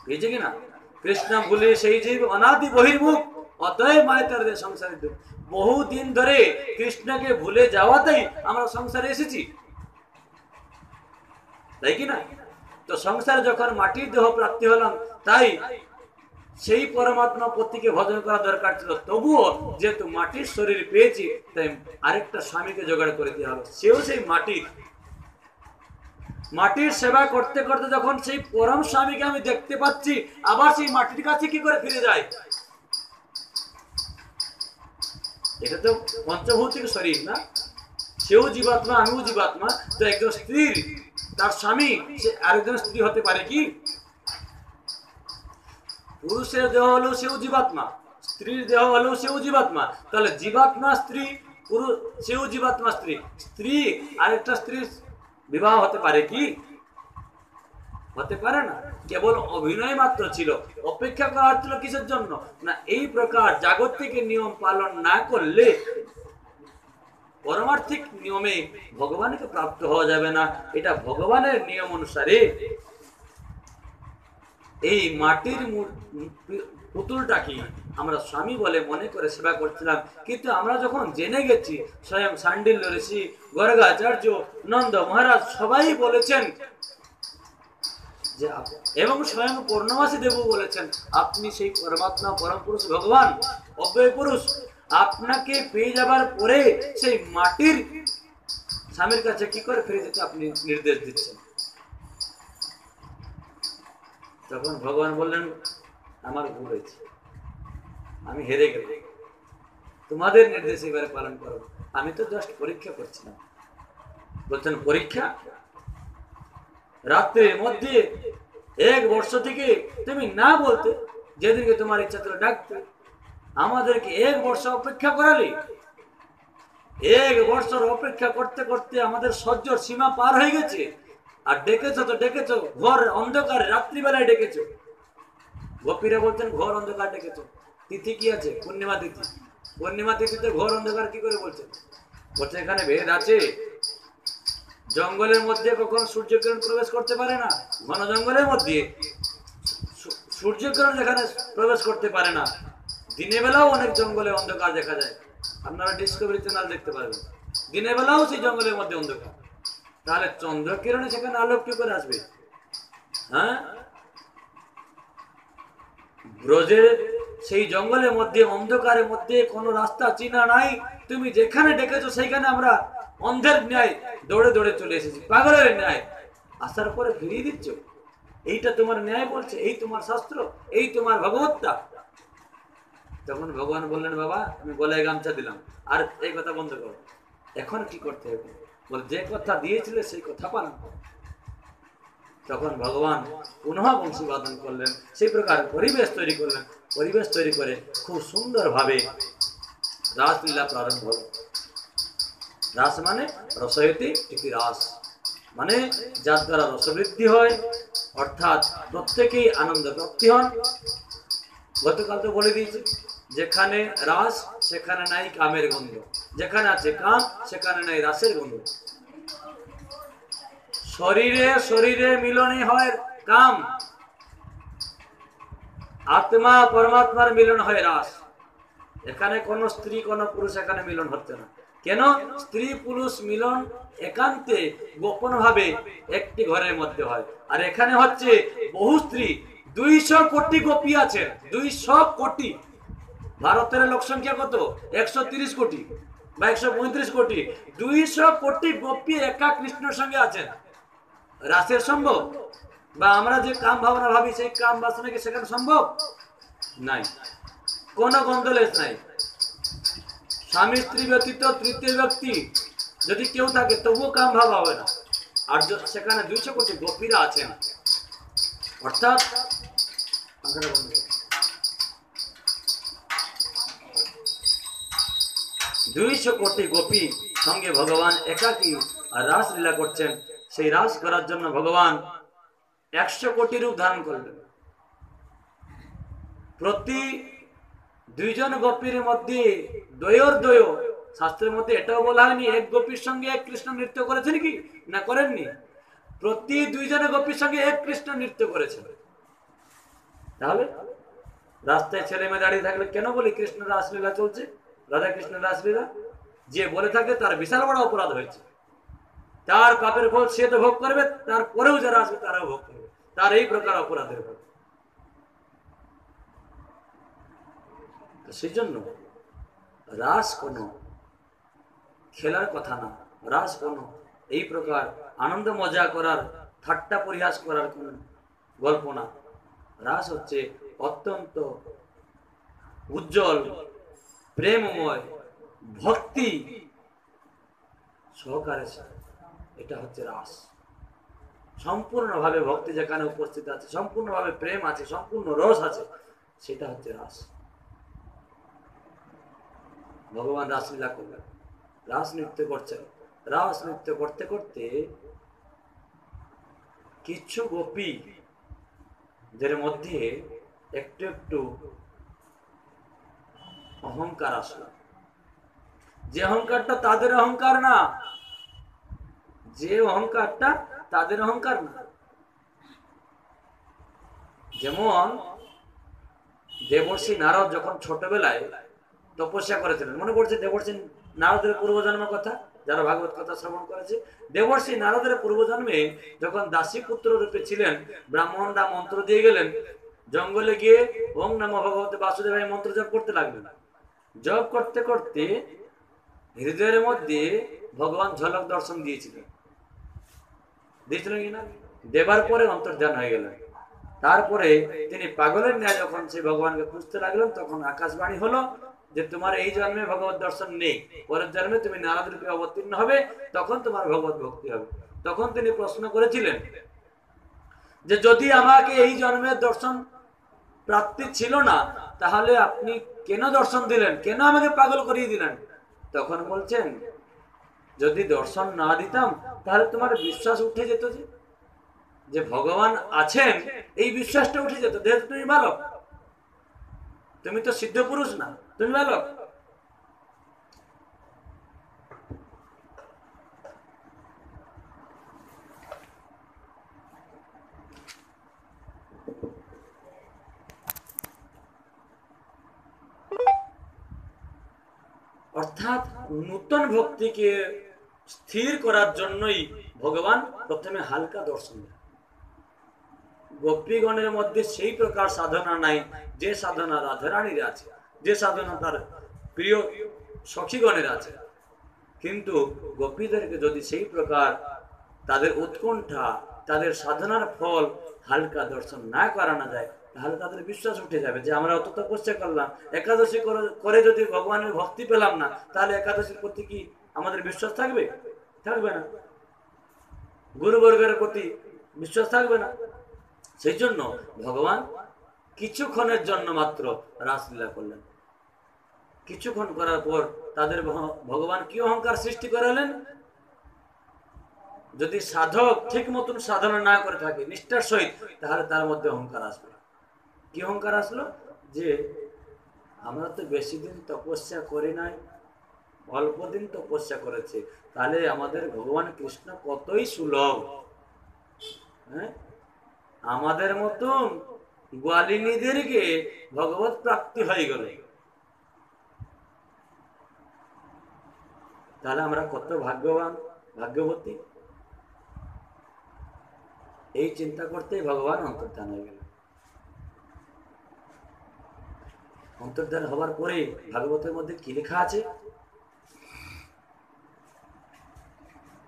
S1: বুঝছে কিনা? কৃষ্ণ ভুলে সেই জীব অনাদি বহির্মুখ, অতএব মায় তার সংসারে দুঃখ। বহুদিন ধরে কৃষ্ণকে ভুলে যাওয়াতেই আমরা সংসারে এসেছি, তাই কি না? তো সংসারে যখন মাটির দেহ প্রাপ্তি হলাম, তাই সেই পরমাত্মা পতিকে ভজন করা দরকার ছিল। তবুও যেহেতু মাটির শরীর পেয়েছি, তাই আরেকটা স্বামীকে জোগাড় করে দিতে হবে, সেও সেই মাটির সেবা করতে করতে যখন সেই পরম স্বামীকে আমি দেখতে পাচ্ছি, আবার সেই মাটির কাছে কি করে ফিরে যায়? এটা তো পঞ্চভৌতিক শরীর না, সেও জীবাত্মা, আমিও জীবাত্মা। তো একজন স্ত্রীর তার স্বামী সে আরেকজন স্ত্রী হতে পারে কি? পুরুষের দেহ হলেও সেও জীবাত্মা, স্ত্রীর দেহ হলেও সেও জীবাত্মা। তাহলে জীবাত্মা স্ত্রী, পুরুষ সেও জীবাত্মা স্ত্রী, স্ত্রী আরেকটা স্ত্রীর বিবাহ হতে পারে কি? হতে পারে না। কেবল অভিনয় মাত্র ছিল, অপেক্ষা করা হচ্ছিল কিসের জন্য না? এই প্রকার জাগতিক নিয়ম পালন না করলে পরমার্থিক নিয়মে ভগবানকে প্রাপ্ত হওয়া যাবে না। এটা ভগবানের নিয়ম অনুসারে এই মাটির পুতুলটাকে আমরা স্বামী বলে মনে করে সেবা করছিলাম। কিন্তু আমরা যখন জেনে গেছি, স্বয়ং শাণ্ডিল্য ঋষি, গর্গাচার্য, নন্দ মহারাজ সবাই বলেছেন যে, এবং স্বয়ং পূর্ণমাসী দেব বলেছেন, আপনি সেই পরমাত্মা, পরম পুরুষ ভগবান, অব্যয় পুরুষ, আপনাকে পেয়ে যাবার পরে সেই মাটির স্বামীর কাছে কি করে ফিরে যেতে আপনি নির্দেশ দিচ্ছেন। তখন ভগবান বললেন, আমার ভুল হয়েছে, আমি হেরে গেলাম, তোমাদের নির্দেশ এবারে পালন করো, আমি তো জাস্ট পরীক্ষা করছিলাম। বলছেন পরীক্ষা? রাত্রের মধ্যে 1 বর্ষ থেকে তুমি না বলতে, যেদিনকে তোমার ইচ্ছা ছিল ডাকতে, আমাদেরকে 1 বর্ষ অপেক্ষা করালে। 1 বছর অপেক্ষা করতে করতে আমাদের সহ্যর সীমা পার হয়ে গেছে। আর ডেকেছো তো ডেকেছো ঘর অন্ধকারে, রাত্রিবেলায় ডেকেছো। গোপীরা বলতেন ঘর অন্ধকার ডেকেছো। তিথি কি আছে? পূর্ণিমা তিথি। পূর্ণিমা তিথিতে ঘর অন্ধকার কি করে বলছেন? বলছে এখানে ভেদ আছে। জঙ্গলের মধ্যে কখন সূর্যকিরণ প্রবেশ করতে পারে না, ঘন জঙ্গলের মধ্যে সূর্যকিরণ যেখানে প্রবেশ করতে পারে না। দিনের বেলাও অনেক জঙ্গলে অন্ধকার দেখা যায়, আপনারা ডিসকভারি চ্যানেল দেখতে পারবেন, দিনের বেলাও সেই জঙ্গলের মধ্যে অন্ধকার। তাহলে চন্দ্রকিরণে সেখানে আলোক কি করে আসবে? হ্যাঁ, ব্রজের সেই জঙ্গলের মধ্যে অন্ধকারের মধ্যে কোনো রাস্তা চিনা নাই, তুমি যেখানে ডেকেছো সেইখানে আমরা অন্ধের ন্যায় দৌড়ে দৌড়ে চলে এসেছি, পাগলের ন্যায়। আসার পরে ফিরিয়ে দিচ্ছ, এইটা তোমার ন্যায় বলছে, এই তোমার শাস্ত্র, এই তোমার ভগবত্তা। তখন ভগবান বললেন, বাবা আমি গলায় গামছা দিলাম, আর এই কথা বন্ধ করো। এখন কি করতে হবে? বলে যে কথা দিয়েছিলে সেই কথা পালন করো। তখন ভগবান পুনঃ বংশী বাদন করলেন, সেই প্রকার পরিবেশ তৈরি করলেন। পরিবেশ তৈরি করে খুব সুন্দরভাবে রাসলীলা প্রারম্ভ হল। রাস মানে রসয়তি ইতি রাস, মানে যার দ্বারা রসবৃদ্ধি হয়, অর্থাৎ প্রত্যেকেই আনন্দ প্রাপ্তি হন। গতকাল তো বলে দিয়েছি, যেখানে রাস সেখানে নাই কামের গন্ধ, যেখানে আছে কাম সেখানে নাই রাসের গন্ধ। শরীরে শরীরে মিলনে হয় কাম, আত্মা পরমাত্মার মিলন হয় রাস। এখানে কোন স্ত্রী কোন পুরুষ এখানে মিলন হচ্ছে না। কেন? স্ত্রী পুরুষ মিলন একান্তে গোপন ভাবে একটি ঘরের মধ্যে হয়, আর এখানে হচ্ছে বহু স্ত্রী। 200 কোটি গোপী আছেন, 200 কোটি। ভারতের লোক সংখ্যা কত? 130 কোটি বা 135 কোটি। 200 কোটি গোপী একা কৃষ্ণের সঙ্গে আছেন। রাসের সম্ভব? বা আমরা যে কাম ভাবনা ভাবি সেই কাম বাসনা কি সেখানে সম্ভব? নাই। কোনো গন্ধলেশ নাই। স্বামী স্ত্রী ব্যতীত তৃতীয় ব্যক্তি যদি কেউ থাকে তবুও কাম ভাব হবে না। আর সেখানে 200 কোটি গোপীরা আছেন, অর্থাৎ 200 কোটি গোপী সঙ্গে ভগবান একাকী আর রাস লীলা করছেন। সেই রাস করার জন্য ভগবান 100 কোটি রূপ ধারণ করলেন। প্রতি 2 জন গোপীর মধ্যে দ্বয়র দ্বয়, শাস্ত্রের মধ্যে এটাও বলা হয়নি এক গোপীর সঙ্গে এক কৃষ্ণ নৃত্য করেছেন কি না করেননি? প্রতি 2 জন গোপীর সঙ্গে এক কৃষ্ণ নৃত্য করেছেন। তাহলে রাস্তায় ছেলে মেয়ে দাঁড়িয়ে থাকলে কেন বলি কৃষ্ণ রাসলীলা চলছে, রাধা কৃষ্ণ রাসলীলা? যে বলে থাকে তার বিশাল বড় অপরাধ হয়েছে, তার পাপের ফল সে তো ভোগ করবে, তারপরেও যারা আসবে তারাও ভোগ করবে তার এই প্রকার অপরাধের ফল। সেই জন্য রাস কোনো খেলার কথা না, রাস কোনো এই প্রকার আনন্দ মজা করার, ঠাট্টা পরিহাস করার কোন গল্প না। রাস হচ্ছে অত্যন্ত উজ্জ্বল, প্রেমময়, ভক্তি সহকারে, এটা হচ্ছে রাস। সম্পূর্ণভাবে ভক্তি যেখানে উপস্থিত আছে, সম্পূর্ণভাবে প্রেম আছে, সম্পূর্ণ রস আছে, সেটা হচ্ছে রাস। ভগবান রাসলীলা করলেন, রাস নৃত্য করছেন। রাস নৃত্য করতে করতে কিছু গোপী যার মধ্যে একটু একটু অহংকার আসলো। যে অহংকারটা তাদের অহংকার না, যে অহংকারটা তাদের অহংকার না। যেমন দেবর্ষি নারদ যখন ছোটবেলায় তপস্যা করেছিলেন, মনে পড়ছে দেবর্ষি নারদের পূর্বজন্মের কথা? যারা ভাগবত কথা শ্রবণ করেছে, দেবর্ষি নারদের পূর্বজন্মে যখন দাসী পুত্র রূপে ছিলেন, ব্রাহ্মণরা মন্ত্র দিয়ে গেলেন, জঙ্গলে গিয়ে ওম নমঃ ভগবতে বাসুদেবায় মন্ত্র জপ করতে লাগলেন। জপ করতে করতে হৃদয়ের মধ্যে ভগবান ঝলক দর্শন দিয়েছিলেন, দিয়েছিলেন কিনা? দেবার পরে অন্তর্ধান হয়ে গেলেন। তারপরে তিনি পাগলের ন্যায় যখন সেই ভগবানকে খুঁজতে লাগলেন, তখন আকাশবাণী হলো যে তোমার এই জন্মে ভগবত দর্শন নেই, পরের জন্মে তুমি নারদ রূপে অবতীর্ণ হবে, তখন তোমার ভগবত ভক্তি হবে। তখন তিনি প্রশ্ন করেছিলেন যে যদি আমাকে এই জন্মের দর্শন প্রাপ্তি ছিল না, তাহলে আপনি কেন দর্শন দিলেন, কেন আমাকে পাগল করিয়ে দিলেন? তখন বলছেন যদি দর্শন না দিতাম তাহলে তোমার বিশ্বাস উঠে যেত, যে ভগবান আছেন, এই বিশ্বাসটা উঠে যেত। যেহেতু তুমি বালক, তুমি তো সিদ্ধ পুরুষ না, তুমি বালক। অর্থাৎ নূতন ভক্তিকে স্থির করার জন্যই ভগবান প্রথমে হালকা দর্শন দেন। গোপীগণের মধ্যে সেই প্রকার সাধনা নাই যে সাধনা রাধারানীর আছে, যে সাধনা তার প্রিয় সখীগণের আছে। কিন্তু গোপীদেরকে যদি সেই প্রকার তাদের উৎকণ্ঠা, তাদের সাধনার ফল হালকা দর্শন না করানো যায়, তাহলে তাদের বিশ্বাস উঠে যাবে যে আমরা অত তপস্যা করলাম, একাদশী করে যদি ভগবানের ভক্তি পেলাম না, তাহলে একাদশীর প্রতি কি আমাদের বিশ্বাস থাকবে? থাকবে না। গুরুবর্গের প্রতি বিশ্বাস থাকবে না। সেই জন্য ভগবান কিছুক্ষণের জন্য মাত্র রাসলীলা করলেন। কিছুক্ষণ করার পর তাদের ভগবান কি অহংকার সৃষ্টি করালেন? যদি সাধক ঠিক মতন সাধনা না করে থাকে নিষ্ঠার সহিত, তাহলে তার মধ্যে অহংকার আসবে। কি অহংকার আসলো? যে আমরা তো বেশি দিন তপস্যা করি নাই, অল্প দিন তপস্যা করেছে, তাহলে আমাদের ভগবান কৃষ্ণ কতই সুলভ। হ্যাঁ, আমাদের মতন গোয়ালিনীদেরকে ভগবত প্রাপ্তি হয়ে গেল, তাহলে আমরা কত ভাগ্যবান, ভাগ্যবতী। এই চিন্তা করতেই ভগবান অন্তর্ধান হয়ে গেল। অন্তর্ধান হবার পরে ভাগবতের মধ্যে কি লেখা আছে?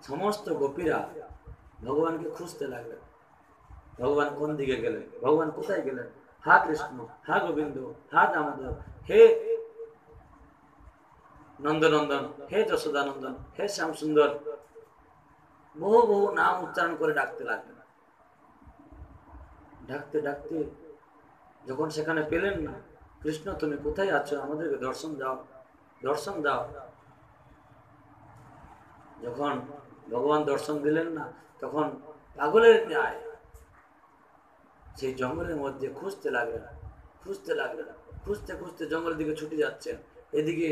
S1: সমস্ত গোপীরা ভগবানকে খুঁজতে লাগলেন। ভগবান কোন দিকে গেলেন, ভগবান কোথায় গেলেন? হা কৃষ্ণ, হা গোবিন্দ, হা দামোদর, হে নন্দনন্দন, হে যশোদানন্দন, হে শ্যাম সুন্দর, বহু বহু নাম উচ্চারণ করে ডাকতে লাগলেন। ডাকতে ডাকতে যখন সেখানে পেলেন না, কৃষ্ণ তুমি কোথায় আছো, আমাদেরকে দর্শন দাও, দর্শন দাও। যখন ভগবান দর্শন দিলেন না, তখন পাগলের ন্যায় সেই জঙ্গলের মধ্যে খুঁজতে লাগলেন, খুঁজতে লাগলেন, খুঁজতে খুঁজতে জঙ্গলের দিকে ছুটে যাচ্ছেন। এদিকে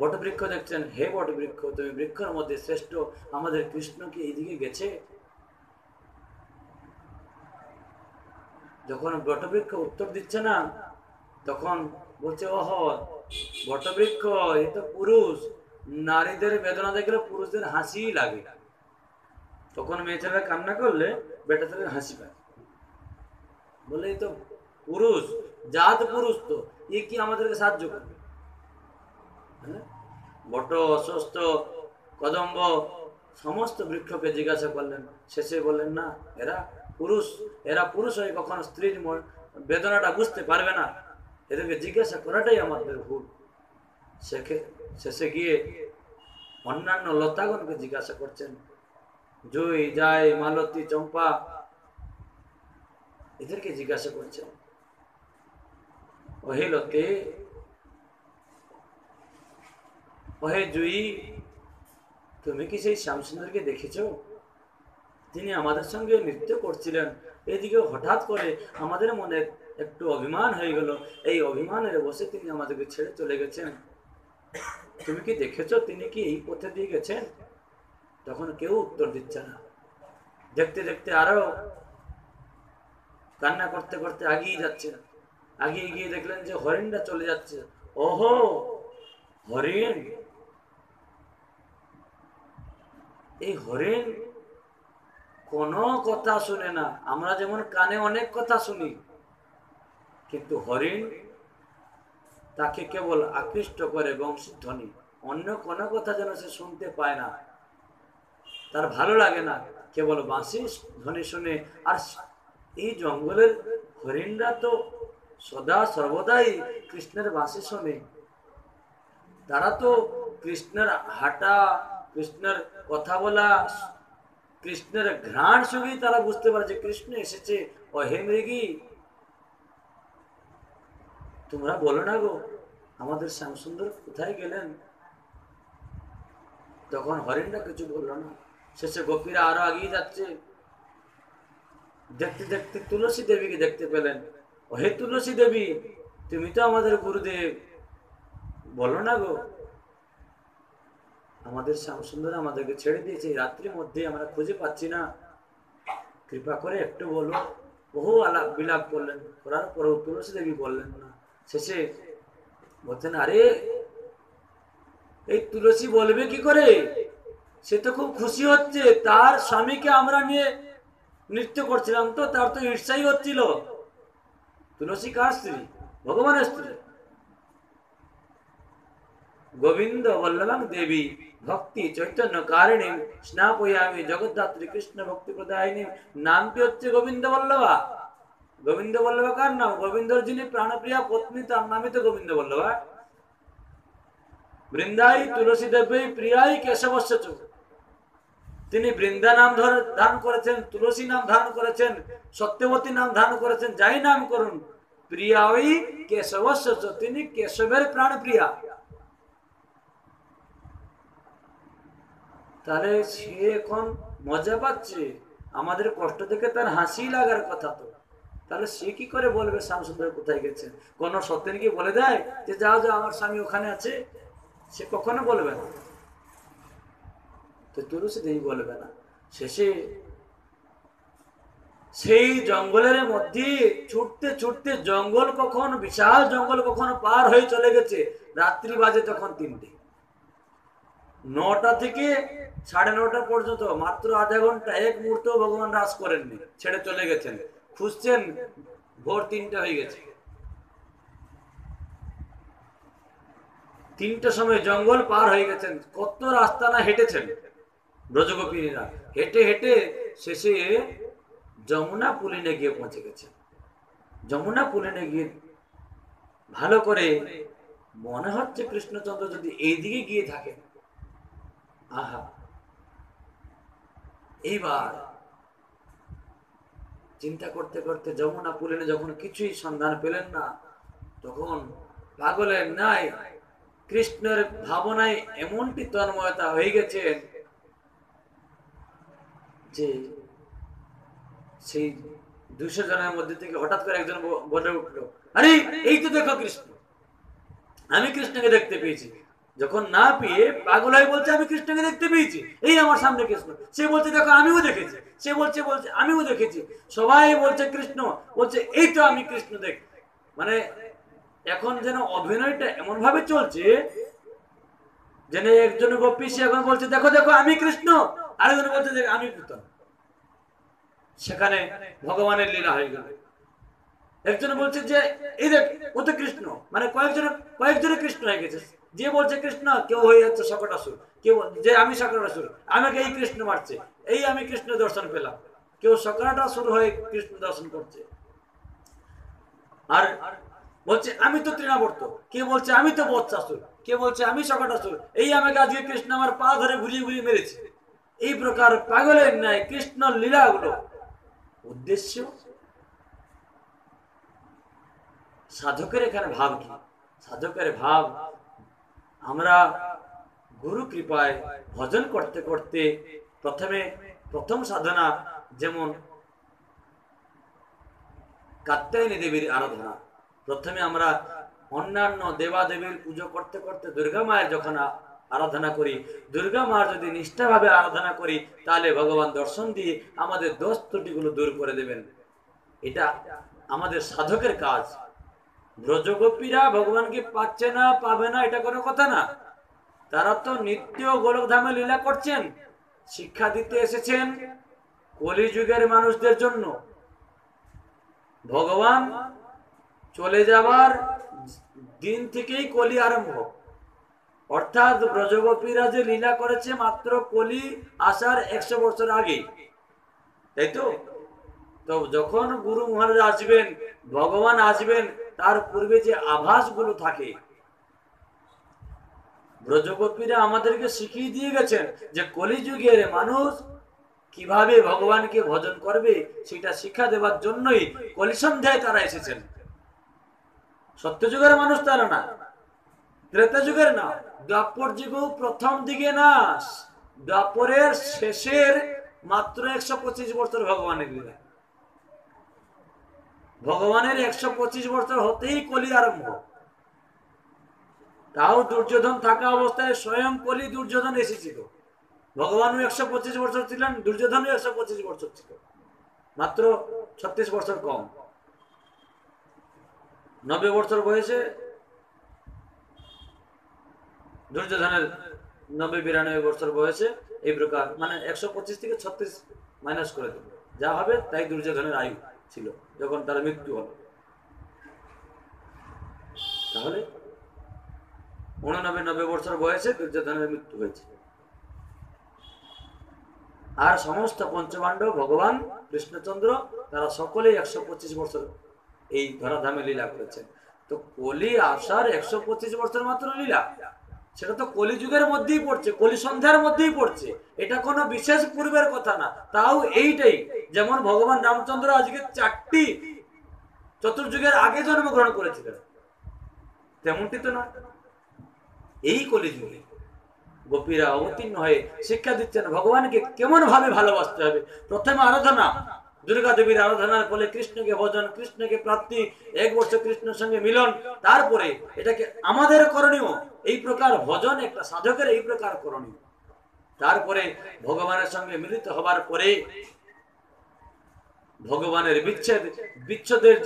S1: বটবৃক্ষ দেখছেন, হে বটবৃক্ষ তুমি বৃক্ষের মধ্যে শ্রেষ্ঠ, আমাদের কৃষ্ণ কি এইদিকে গেছে? যখন বটবৃক্ষ উত্তর দিচ্ছে না, তখন বলছে ওহ বটবৃক্ষ এ তো পুরুষ, নারীদের বেদনা দেখলে পুরুষদের হাসি লাগে, তখন মেয়ে ছেলেরা কান্না করলে বেটা ছেলের হাসি পায়, বলে এই তো পুরুষ, জাত পুরুষ, তো এ কি আমাদেরকে সাহায্য করবে? বট, অশ্বস্থ, কদম্ব সমস্ত বৃক্ষকে জিজ্ঞাসা করলেন, শেষে বললেন না এরা পুরুষ, এরা পুরুষ হয়ে কখনো স্ত্রীর বেদনাটা বুঝতে পারবে না, এদেরকে জিজ্ঞাসা করাটাই আমাদের ভুল। শেষে গিয়ে অন্যান্য লতাগণকে জিজ্ঞাসা করছেন, জুই, জাই, মালতী, চম্পা, এদেরকে জিজ্ঞাসা করছেন, ওহে লতে, ওহে জুই, তুমি কি সেই শ্যামসুন্দরকে দেখেছো? তিনি আমাদের সঙ্গে নৃত্য করছিলেন, এদিকে হঠাৎ করে আমাদের মনে একটু অভিমান হয়ে গেল, এই অভিমানের বসে তিনি আমাদেরকে ছেড়ে চলে গেছেন, তুমি কি দেখেছো তিনি কি এই পথে দিয়ে গেছেন? তখন কেউ উত্তর দিচ্ছে না। দেখতে দেখতে আরো কান্না করতে করতে আগিয়ে যাচ্ছে, আগিয়ে গিয়ে দেখলেন যে হরিণটা চলে যাচ্ছে। ওহো হরিণ, এই হরিণ কোনো কথা শুনে না, আমরা যেমন কানে অনেক কথা শুনি, কিন্তু হরিণ তাকে কেবল আকৃষ্ট করে বংশীধ্বনি, অন্য কোনো কথা যেন সে শুনতে পায় না, তার ভালো লাগে না, কেবল বাঁশি ধ্বনি শুনে। আর এই জঙ্গলের হরিণরা তো সদা সর্বদাই কৃষ্ণের বাঁশি শোনে, তারা তো কৃষ্ণের হাঁটা, কৃষ্ণের কথা বলা, কৃষ্ণের ঘ্রাণ সঙ্গেই তারা বুঝতে পারে যে কৃষ্ণ এসেছে। ও হে মৃগী, তোমরা বলো না গো আমাদের শ্যামসুন্দর কোথায় গেলেন? তখন হরিণটা কিছু বললো না। শেষে গোপীরা আরো এগিয়ে যাচ্ছে, দেখতে দেখতে তুলসী দেবীকে দেখতে পেলেন। ও হে তুলসী দেবী, তুমি তো আমাদের গুরুদেব, বলো না গো আমাদের শ্যামসুন্দর আমাদেরকে ছেড়ে দিয়েছে, রাত্রির মধ্যে আমরা খুঁজে পাচ্ছি না, কৃপা করে একটু বলো। বহু আলাপ বিলাপ করলেন, করার পরেও তুলসী দেবী বললেন না। শেষে বলছেন, আরে এই তুলসী বলবে কি করে, সে তো খুব খুশি হচ্ছে, তার স্বামীকে আমরা নিয়ে নৃত্য করছিলাম, তো তার তো ঈর্ষাই হচ্ছিল। তুলসী কার স্ত্রী? ভগবানের স্ত্রী। গোবিন্দ বল্লভাং দেবী ভক্তি চৈতন্য কারিণী স্নাপয়ামি জগদ্ধাত্রী কৃষ্ণ ভক্তি প্রদায়িনী, নামটি হচ্ছে গোবিন্দ বল্লভা। গোবিন্দ বল্লভা কার নাম? গোবিন্দর যিনি প্রাণপ্রিয়া পত্নী, তার নামই তো গোবিন্দ বল্লভা। বৃন্দাই তুলসী দেবী প্রিয়াই কেশবস্য, তিনি বৃন্দা নাম ধারণ করেছেন, তুলসী নাম ধারণ করেছেন, সত্যবতী নাম ধারণ করেছেন, যাই নাম করুন, প্রিয়াই কেশবস্য, তিনি কেশবের প্রাণ প্রিয়া। তাহলে সে এখন মজা পাচ্ছে, আমাদের কষ্ট দেখে তার হাসি লাগার কথা, তো তাহলে সে কি করে বলবে শ্যামসুন্দর কোথায় গেছেন? কোন সত্যেন কি বলে দেয় যে যাও যাও আমার স্বামী ওখানে আছে? সে কখনো বলবে না, তো তুলসী দেবী বলবে না। শেষে সেই জঙ্গলের মধ্যে ছুটতে ছুটতে জঙ্গল কখন, বিশাল জঙ্গল কখন পার হয়ে চলে গেছে, রাত্রি বাজে তখন 3টে। 9টা থেকে 9:30 পর্যন্ত মাত্র আধা ঘন্টা, এক মুহূর্ত ভগবান রাস করেননি, ছেড়ে চলে গেছেন। খুঁজছেন, ভোর 3টা হয়ে গেছে। 3টার সময় জঙ্গল পার হয়ে গেছেন, কত রাস্তা না হেঁটেছেন ব্রজগোপিনীরা, হেঁটে হেঁটে শেষে যমুনা পুলিনে গিয়ে পৌঁছে গেছেন। যমুনা পুলিনে গিয়ে ভালো করে মনে হচ্ছে কৃষ্ণচন্দ্র যদি এইদিকে গিয়ে থাকে, আহা, এইবার চিন্তা করতে করতে যমুনা পুলিনে যখন কিছুই সন্ধান পেলেন না, তখন পাগলের নাই কৃষ্ণের ভাবনায় এমনটি তন্ময়তা হয়ে গেছেন যে সেই 200 জনের মধ্যে থেকে হঠাৎ করে একজন বলে উঠলো, আরে এই তো দেখো কৃষ্ণ, আমি কৃষ্ণকে দেখতে পেয়েছি। যখন না পেয়ে পাগল হয়ে বলছে আমি কৃষ্ণকে দেখতে পেয়েছি, এই আমার সামনে কৃষ্ণ। সে বলছে দেখো আমিও দেখেছি, সে বলছে আমিও দেখেছি, সবাই বলছে কৃষ্ণ, বলছে এই তো আমি কৃষ্ণ দেখ। মানে এখন যেন অভিনয়টা এমন ভাবে চলছে যেন একজন গোপী সে এখন বলছে দেখো দেখো আমি কৃষ্ণ, আরেকজন বলছে দেখ আমি পুতন। সেখানে ভগবানের লীলা হয়ে গেল। একজন বলছে যে এই দেখ ও তো কৃষ্ণ, মানে কয়েকজনে কৃষ্ণ হয়ে গেছে। যে বলছে কৃষ্ণ, কেউ হয়ে যাচ্ছে শকটাসুর, কেউ যে আমি শকটাসুর, আমাকে এই কৃষ্ণ মারছে, এই আমি কৃষ্ণ দর্শন পেলাম। কেউ শকটাসুর হয়ে কৃষ্ণ দর্শন করছে, আর বলছে আমি তো তৃণাবর্ত, কে বলছে আমি তো বৎসাসুর, কে বলছে আমি শকটাসুর, এই আমাকে আজকে কৃষ্ণ আমার পা ধরে ঘুরিয়ে ঘুরিয়ে মেরেছে। এই প্রকার পাগলের ন্যায় কৃষ্ণ লীলাগুলো উদ্দেশ্য সাধকের এখানে ভাব কি? সাধকের ভাব আমরা গুরু কৃপায় ভজন করতে করতে প্রথম সাধনা যেমন কাত্যায়নী দেবীর আরাধনা, প্রথমে আমরা অন্যান্য দেবাদেবীর পুজো করতে করতে দুর্গা মায়ের যখন আরাধনা করি, দুর্গা মার যদি নিষ্ঠাভাবে আরাধনা করি, তাহলে ভগবান দর্শন দিয়ে আমাদের দোষ ত্রুটিগুলো দূর করে দেবেন। এটা আমাদের সাধকের কাজ। ব্রজগোপীরা ভগবানকে পাচ্ছে না, পাবে না, এটা কোনো কথা না। তারা তো নিত্য গোলকধামে লীলা করছেন, শিক্ষা দিতে এসেছেন কলিযুগের মানুষদের জন্য। ভগবান চলে যাবার দিন থেকেই কলি আরম্ভ, অর্থাৎ ব্রজগোপীরা যে লীলা করেছে মাত্র কলি আসার 100 বছর আগে, তাই তো? তো যখন গুরু মহারাজ আসবেন, ভগবান আসবেন, তার পূর্বে যে আভাসগুলো থাকে, ব্রজগোপীরা আমাদেরকে শিখিয়ে দিয়ে গেছেন যে কলিযুগের মানুষ কিভাবে ভগবানকে ভজন করবে, সেটা শিক্ষা দেওয়ার জন্যই কলিসন্ধ্যায় তারা এসেছেন। সত্যযুগের মানুষ তারা না, ত্রেতা যুগের না, দ্বাপর যুগেও প্রথম দিকে না, দ্বাপরের শেষের মাত্র 125 বছর ভগবানের লীলা। ভগবানের 125 বছর হতেই কলি আরম্ভ। তাও দুর্যোধন থাকা অবস্থায় স্বয়ং কলি দুর্যোধন এসেছিল। ভগবানও 125 বছর ছিলেন, দুর্যোধনও 125 বছর ছিল, মাত্র 36 বছর কম। 90 বছর বয়সে দুর্যোধনের 90-92 বছর বয়সে এই প্রকার, মানে 125 থেকে 36 মাইনাস করে দেবে, যা হবে তাই দুর্যোধনের আয়ু ছিল যখন তার মৃত্যু হল। তাহলে 89-90 বছর বয়সে দুর্যোধনের মৃত্যু হয়েছে। আর সমস্ত পঞ্চপাণ্ডব, ভগবান কৃষ্ণচন্দ্র, তারা সকলেই 125 বছর এই ধরাধামে লীলা করেছেন। তো কলি আসার 125 বছর মাত্র লীলা, সেটা তো কলিযুগের মধ্যেই পড়ছে, কলি সন্ধ্যার মধ্যেই পড়ছে, এটা কোনো বিশেষ পূর্বের কথা না। তাও এইটাই, যেমন ভগবান রামচন্দ্র আজকে 4টি চতুর্যুগের আগে জন্মগ্রহণ করেছিলেন, তেমনটি তো না। এই কলিযুগে গোপীরা অবতীর্ণ হয়ে শিক্ষা দিচ্ছেন ভগবানকে কেমন ভাবে ভালোবাসতে হবে। প্রথমে আরাধনা, দুর্গা দেবীর আরাধনার ফলে কৃষ্ণকে ভজন, কৃষ্ণকে প্রাপ্তি, 1 বছর কৃষ্ণের সঙ্গে মিলন, তারপরে এটাকে আমাদের করণীয়। এই প্রকার ভজন একটা সাধকের এই প্রকার করণীয়। তারপরে ভগবানের সঙ্গে মিলিত হবার পরে ভগবানের বিচ্ছেদের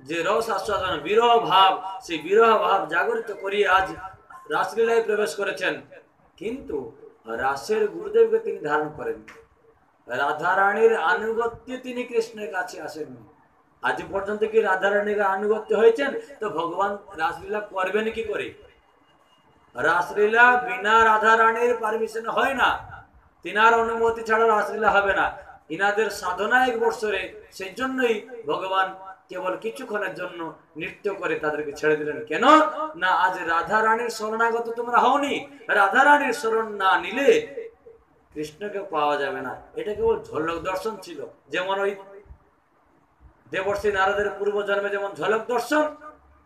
S1: যে রস আস্বাদন, বিরহ ভাব, সেই বিরহ ভাব জাগরিত করিয়ে আজ রাসলীলায় প্রবেশ করেছেন। কিন্তু রাসের গুরুদেবকে তিনি ধারণ করেন, রাধারানীর আনুগত্যে তিনি কৃষ্ণের কাছে আসেননি। আজ পর্যন্ত কি রাধারানীর আনুগত্য হয়েছেন? তো ভগবান রাসলীলা করবেন কি করে? রাসলীলা বিনা রাধারানীর পারমিশন হয় না, তিনার অনুমতি ছাড়া রাসলীলা হবে না। ইনাদের সাধনা 1 বছরে, সেই জন্যই ভগবান কেবল কিছুক্ষণের জন্য নৃত্য করে তাদেরকে ছেড়ে দিলেন। কেন না, আজ রাধা রানীর শরণাগত তোমরা হওনি, রাধা রানীর শরণ না নিলে কৃষ্ণকে পাওয়া যাবে না। এটা কেবল ঝলক দর্শন ছিল। যেমন ওই দেবর্ষী নারদের পূর্ব জন্মে যেমন ঝলক দর্শন,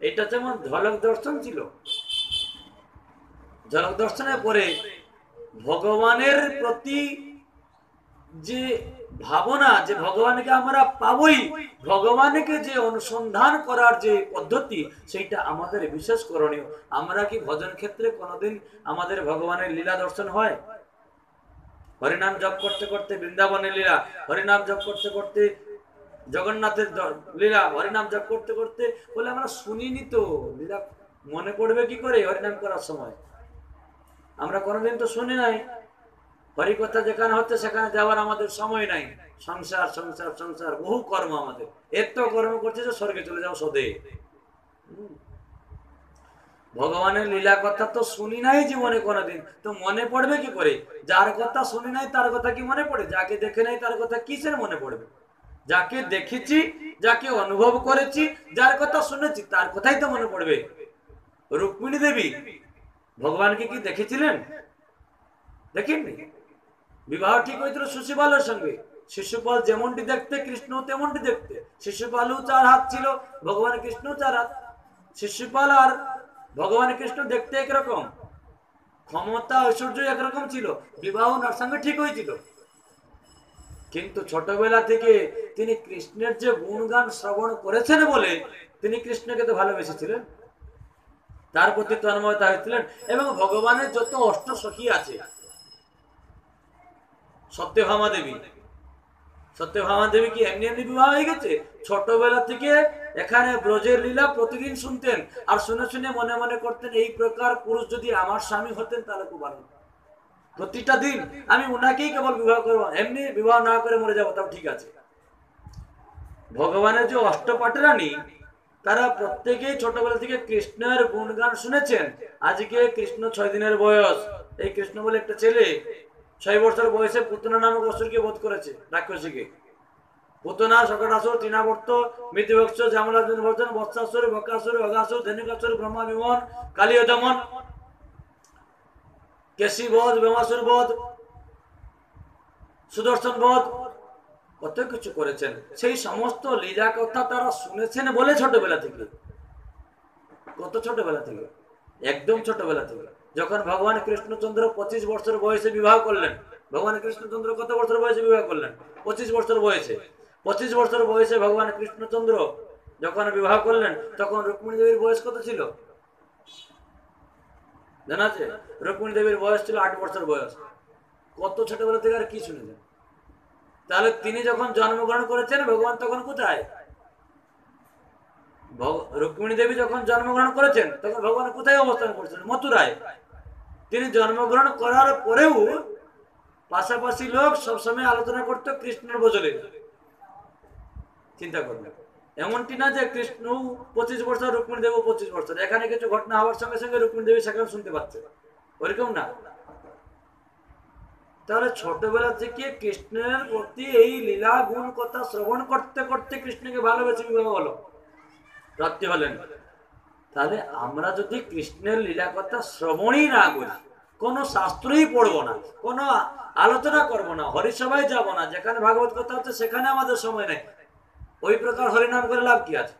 S1: এটা যেমন ঝলক দর্শন ছিল। ঝলক দর্শনের পরে ভগবানের প্রতি যে ভাবনা, যে ভগবানকে আমরা পাবই, ভগবানকে যে অনুসন্ধান করার যে পদ্ধতি, সেইটা আমাদের বিশেষ করণীয়। আমরা কি ভজন ক্ষেত্রে কোনোদিন আমাদের ভগবানের লীলা দর্শন হয়? হরিনাম জপ করতে করতে বৃন্দাবনের লীলা, হরিনাম জপ করতে করতে জগন্নাথের লীলা, হরিনাম জপ করতে করতে বলে আমরা শুনিনি তো, লীলা মনে পড়বে কি করে হরিনাম করার সময়? আমরা কোনোদিন তো শুনি নাই। হরিকথা যেখানে হচ্ছে সেখানে যাওয়ার আমাদের সময় নাই। সংসার সংসার সংসার, বহু কর্ম আমাদের, এত কর্ম করছে যে স্বর্গে চলে যাও সদে। ভগবানের লীলা কথা তো শুনি নাই জীবনে কোনোদিন, তো মনে পড়বে কি করে? যার কথা শুনি নাই তার কথা কি মনে পড়ে? যাকে দেখে নাই তার কথা কিসের মনে পড়বে? যাকে দেখেছি, যাকে অনুভব করেছি, যার কথা শুনেছি, তার কথাই তো মনে পড়বে। রুক্মিণী দেবী ভগবানকে কি দেখেছিলেন? দেখেননি। বিবাহ ঠিক হয়েছিল শিশুপালের সঙ্গে। শিশুপাল যেমনটি দেখতে, কৃষ্ণ তেমনটি দেখতে। শিশুপালও 4 হাত ছিল, ভগবান কৃষ্ণ 4 হাত। শিশুপাল আর ভগবান কৃষ্ণ দেখতে একরকম, ক্ষমতা ঐশ্বর্য একরকম ছিল। বিবাহ ওনার সঙ্গে ঠিক হয়েছিল, কিন্তু ছোটবেলা থেকে তিনি কৃষ্ণের যে গুণগান শ্রবণ করেছেন বলে তিনি কৃষ্ণকে তো ভালোবেসেছিলেন, তার প্রতি তন্ময়তা হয়েছিলেন। এবং ভগবানের যত অষ্ট সখী আছে, সত্যভামা দেবী, সত্যভামা দেবী কি এমনি এমনি বিবাহ হয়ে গেছে? ছোটবেলা থেকে এখানে ব্রজের লীলা প্রতিদিন শুনতেন, আর শুনে শুনে মনে মনে করতেন এই প্রকার পুরুষ যদি আমার স্বামী হতেন তাহলে খুব ভালো। প্রতিটা দিন আমি ওনাকেই কেবল বিবাহ করবো, এমনি বিবাহ না করে মরে যাবো তাও ঠিক আছে। ভগবানের যে অষ্টপাটেরানী, তারা প্রত্যেকেই ছোটবেলা থেকে কৃষ্ণের গুণগান শুনেছেন। আজকে কৃষ্ণ 6 দিনের বয়স, এই কৃষ্ণ বলে একটা ছেলে 6 বছর বয়সে পুতনা নামক অসুরকে বধ করেছে, রাক্ষসীকে। পুতনা, শকটাসুর, তৃণাবর্ত, মৃত্যুভক্ষ, জামলার্জুন ভর্জন, বৎসাসুর, বকাসুর, অগাসুর, ধনুকাসুর, ব্রহ্মা বিমন, কালীয় দমন, কেশী বধ, ব্রহ্মাসুর বধ, সুদর্শন বধ, কত কিছু করেছেন। সেই সমস্ত লীলা কথা তারা শুনেছেন বলে ছোটবেলা থেকে, কত ছোটবেলা থেকে, একদম ছোটবেলা থেকে। যখন ভগবান কৃষ্ণচন্দ্র 25 বছর বয়সে বিবাহ করলেন, ভগবান কৃষ্ণচন্দ্র কত বছর বয়সে বিবাহ করলেন? 25 বছর বয়সে। 25 বছর বয়সে ভগবান কৃষ্ণচন্দ্র যখন বিবাহ করলেন, তখন রুক্মিণী দেবীর বয়স কত ছিল জানা আছে? রুক্মিণী দেবীর বয়স ছিল 8 বছর বয়স। কত ছোটবেলা থেকে আর কি শুনেছেন? তাহলে তিনি যখন জন্মগ্রহণ করেছেন, ভগবান তখন কোথায়? রুক্মিণী দেবী যখন জন্মগ্রহণ করেছেন তখন ভগবান কোথায় অবস্থান করছেন? মথুরায়। তিনি জন্মগ্রহণ করার পরেও পাশাপাশি লোক সবসময় আলোচনা করতো কৃষ্ণের বজলে। চিন্তা করবেন, এমনটি না যে কৃষ্ণ 25 বছর, রুক্মিণী দেবী 25 বছর, এখানে কিছু ঘটনা হওয়ার সঙ্গে সঙ্গে রুক্মিণী দেবী সেখানে শুনতে পাচ্ছে, ওইরকম না। তাহলে ছোটবেলা থেকে কৃষ্ণের প্রতি এই লীলা গুণ কথা শ্রবণ করতে করতে কৃষ্ণকে ভালোবেসে বিবাহ হলো, রাত্রি হলেন। তাহলে আমরা যদি কৃষ্ণের লীলা কথা শ্রবণই না করি, কোনো শাস্ত্রই পড়বো না, কোনো আলোচনা করবো না, হরিসভায় যাব না, যেখানে ভাগবত কথা হচ্ছে সেখানে আমাদের সময় নেই, ওই প্রকার হরিনাম করে লাভ কি আছে?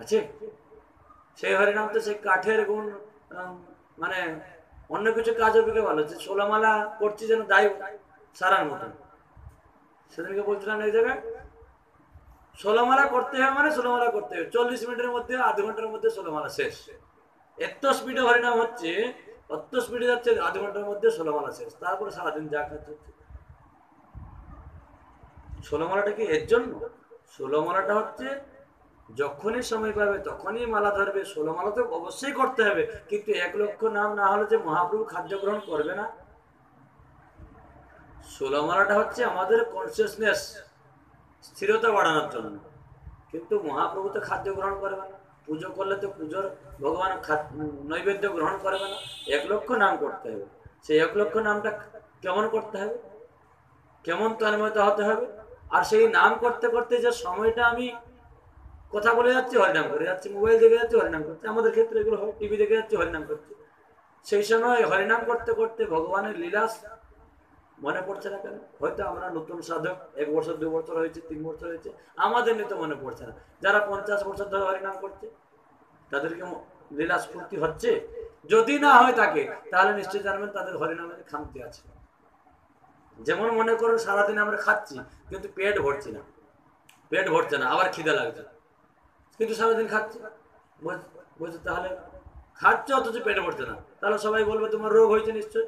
S1: আছে? সেই হরিনাম তো সেই কাঠের গুণ, মানে অন্য কিছু কাজের দিকে ভালো হচ্ছে। ষোলমালা করছি যেন দায় সারার মতন। সেদিনকে বলছিলাম এই জায়গায়, 16 মালা করতে হবে মানে 16 মালা করতে হবে, 40 মিনিটের মধ্যে, আধ ঘন্টার মধ্যে 16 মালা শেষ। এত স্পিডে হরিনাম হচ্ছে, অত স্পিডে যাচ্ছে, আধ ঘন্টার মধ্যে 16 মালা শেষ। তারপরে সারাদিন যা কাজ হচ্ছে। 16 মালাটা কি এর জন্য? 16 মালাটা হচ্ছে যখনই সময় পাবে তখনই মালা ধরবে। 16 মালা তো অবশ্যই করতে হবে, কিন্তু 1 লক্ষ নাম না হলে যে মহাপ্রভু খাদ্য গ্রহণ করবে না। 16 মালাটা হচ্ছে আমাদের কনসিয়াসনেস, স্থিরতা বাড়ানোর জন্য, কিন্তু মহাপ্রভু তো খাদ্য গ্রহণ করবে না। পুজো করলে তো পুজোর ভগবান নৈবেদ্য গ্রহণ করবে না। 1 লক্ষ নাম করতে হবে। সেই 1 লক্ষ নামটা কেমন করতে হবে? কেমন তন্ময়তা হতে হবে। আর সেই নাম করতে করতে যে সময়টা আমি কথা বলে যাচ্ছি, হরিনাম করে যাচ্ছি, মোবাইল দেখে যাচ্ছি, হরিনাম করছি, আমাদের ক্ষেত্রে এগুলো হয়, টিভি দেখে যাচ্ছি, হরিনাম করছি, সেই সময় হরিনাম করতে করতে ভগবানের লীলা মনে পড়ছে না কেন? হয়তো আমরা নতুন সাধক, 1 বছর 2 বছর হয়েছে, 3 বছর হয়েছে, আমাদের নিতে মনে পড়ছে না। যারা 50 বছর ধরে হরিনাম করছে তাদেরকে লীলা স্ফূর্তি হচ্ছে? যদি না হয় থাকে তাহলে নিশ্চয়ই জানবেন তাদের হরিনামের খামতি আছে। যেমন মনে করুন সারাদিন আমরা খাচ্ছি কিন্তু পেট ভরছি না, পেট ভরছে না, আবার খিদে লাগছে, কিন্তু সারাদিন খাচ্ছি, বলছে তাহলে খাচ্ছে অথচ পেটে ভরছে না, তাহলে সবাই বলবে তোমার রোগ হয়েছে নিশ্চয়।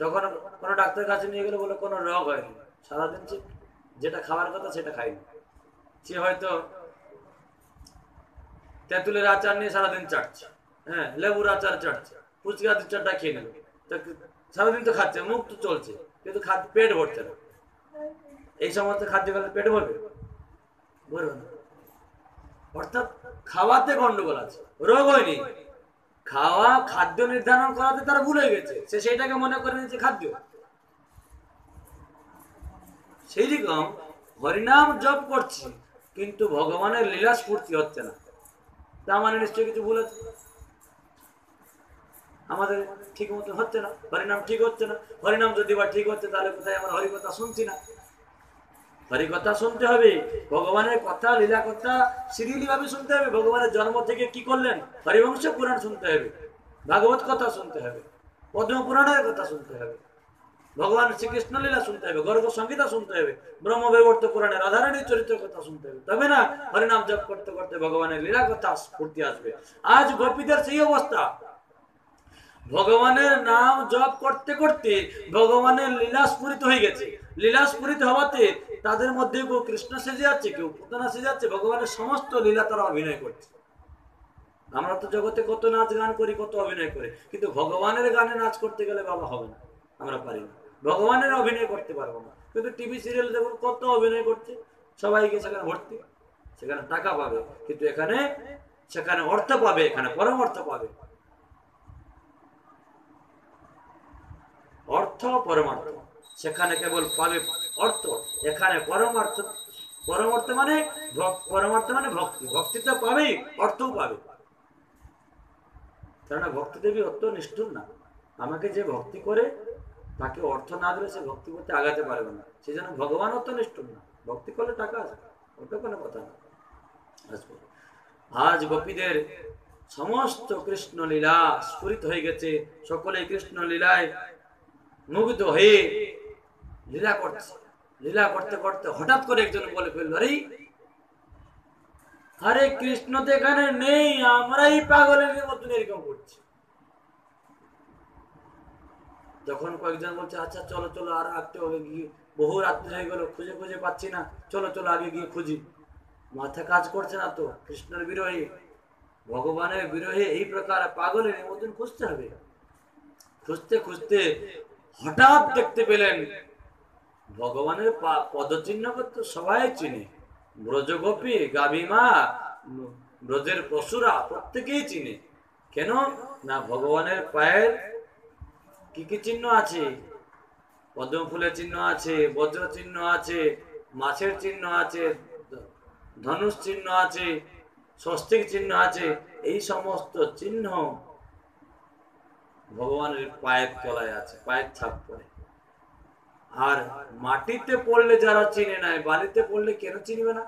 S1: যখন কোনো ডাক্তারের কাছে নিয়ে গেলে বলে কোনো রোগ হয়নি, সারাদিন যেটা খাওয়ার কথা সেটা খাইনি। সে হয়তো তেঁতুলের আচার নিয়ে সারাদিন চাটছে, হ্যাঁ, লেবুর আচার চাটছে, ফুচকা 2-4টা খেয়ে নেবে, সারাদিন তো খাচ্ছে, মুখ তো চলছে, কিন্তু পেট ভরছে না। এই সমস্ত খাদ্য খেলে পেট ভরবে? ভরবে না। অর্থাৎ খাওয়াতে গন্ডগোল আছে, রোগ হয়নি, খাওয়া খাদ্য নির্ধারণ করাতে তারা ভুলে গেছে, সে সেইটাকে মনে করে নিচ্ছে খাদ্য। সেই রকম হরিনাম জপ করছি কিন্তু ভগবানের লীলা স্ফূর্তি হচ্ছে না, তার মানে নিশ্চয়ই কিছু ভুল আছে, আমাদের ঠিক মতো হচ্ছে না, হরিনাম ঠিক হচ্ছে না। হরিনাম যদি বা ঠিক হচ্ছে তাহলে কোথায় আমরা হরিকথা শুনছি না? হরিকথা শুনতে হবে, ভগবানের কথা, লীলা কথা সিরিয়ালি ভাবে শুনতে হবে। ভগবানের জন্ম থেকে কি করলেন, হরিবংশ পুরাণ শুনতে হবে, ভাগবত কথা শুনতে হবে, পদ্ম পুরাণের কথা শুনতে হবে, ভগবান শ্রীকৃষ্ণ লীলা শুনতে হবে, গর্গ সংগীতা শুনতে হবে, ব্রহ্মবৈবর্ত পুরাণে রাধারানীর চরিত্রের কথা শুনতে হবে, তবে না হরিনাম জপ করতে করতে ভগবানের লীলা কথা স্ফূর্তি আসবে। আজ গোপীদের সেই অবস্থা, ভগবানের নাম জপ করতে করতে ভগবানের লীলা স্ফুরিত হয়ে গেছে, লীলা স্ফুরিত হওয়াতে তাদের মধ্যে কেউ কৃষ্ণ সেজে যাচ্ছে, কেউ পুতনা সেজে যাচ্ছে, ভগবানের সমস্ত লীলা তারা অভিনয় করছে। আমরা তো জগতে কত নাচ গান করি, কত অভিনয় করি, কিন্তু ভগবানের গানে নাচ করতে গেলে বাবা হবে না, আমরা পারি না, ভগবানের অভিনয় করতে পারবো না। কিন্তু টিভি সিরিয়াল দেখুন কত অভিনয় করছে, সবাইকে সেখানে ভর্তি, সেখানে টাকা পাবে, কিন্তু সেখানে অর্থ পাবে, এখানে পরম অর্থ পাবে, অর্থ পরমার্থ, সেখানে কেবল পাবে অর্থ, এখানে পরমার্থ। পরমার্থ মানে পরমার্থ মানে ভক্তি, ভক্তি তো পাবেই, অর্থও পাবে। কেননা ভক্তি দেবী অত নিষ্ঠুর না, আমাকে যে ভক্তি করে তাকে অর্থ না দিলে সে ভক্তি করতে আগাতে পারবে না, সেই জন্য ভগবান অত নিষ্ঠুর না, ভক্তি করলে টাকা আসবে, ওটা কোনো কথা না। আজ গোপীদের সমস্ত কৃষ্ণ লীলা স্ফুরিত হয়ে গেছে, সকলে কৃষ্ণ লীলায় মুগ্ধ হয়ে লীলা করছে। লীলা করতে করতে হঠাৎ করে একজন বলে ফেলল, আরে হরে কৃষ্ণ তো এখানে নেই, আমরাই পাগলের মতন এরকম করছি। যখন কয়েকজন বলছে আচ্ছা চলো চলো আর রাখতে হবে, গিয়ে বহু রাত্রি হয়ে গেল, খুঁজে খুঁজে পাচ্ছি না, চলো চলো আগে গিয়ে খুঁজি, মাথা কাজ করছে না তো, কৃষ্ণের বিরহে, ভগবানের বিরহে এই প্রকার পাগলের মতন খুঁজতে হবে। খুঁজতে খুঁজতে হঠাৎ দেখতে পেলেন ভগবানের পদচিহ্ন তো সবাই চিনে, ব্রজগোপী, গাভীমা, ব্রজের পশুরা প্রত্যেকেই চিনে। কেন না ভগবানের পায়ের কি কি চিহ্ন আছে, পদ্ম ফুলের চিহ্ন আছে, বজ্র চিহ্ন আছে, মাছের চিহ্ন আছে, ধনুষ চিহ্ন আছে, স্বস্তিক চিহ্ন আছে, এই সমস্ত চিহ্ন ভগবানের পায়ের তলায় আছে, পায়ের ছাপ পড়ে। আর মাটিতে পড়লে যারা চিনে নাই, বালিতে পড়লে কেন চিনবে না?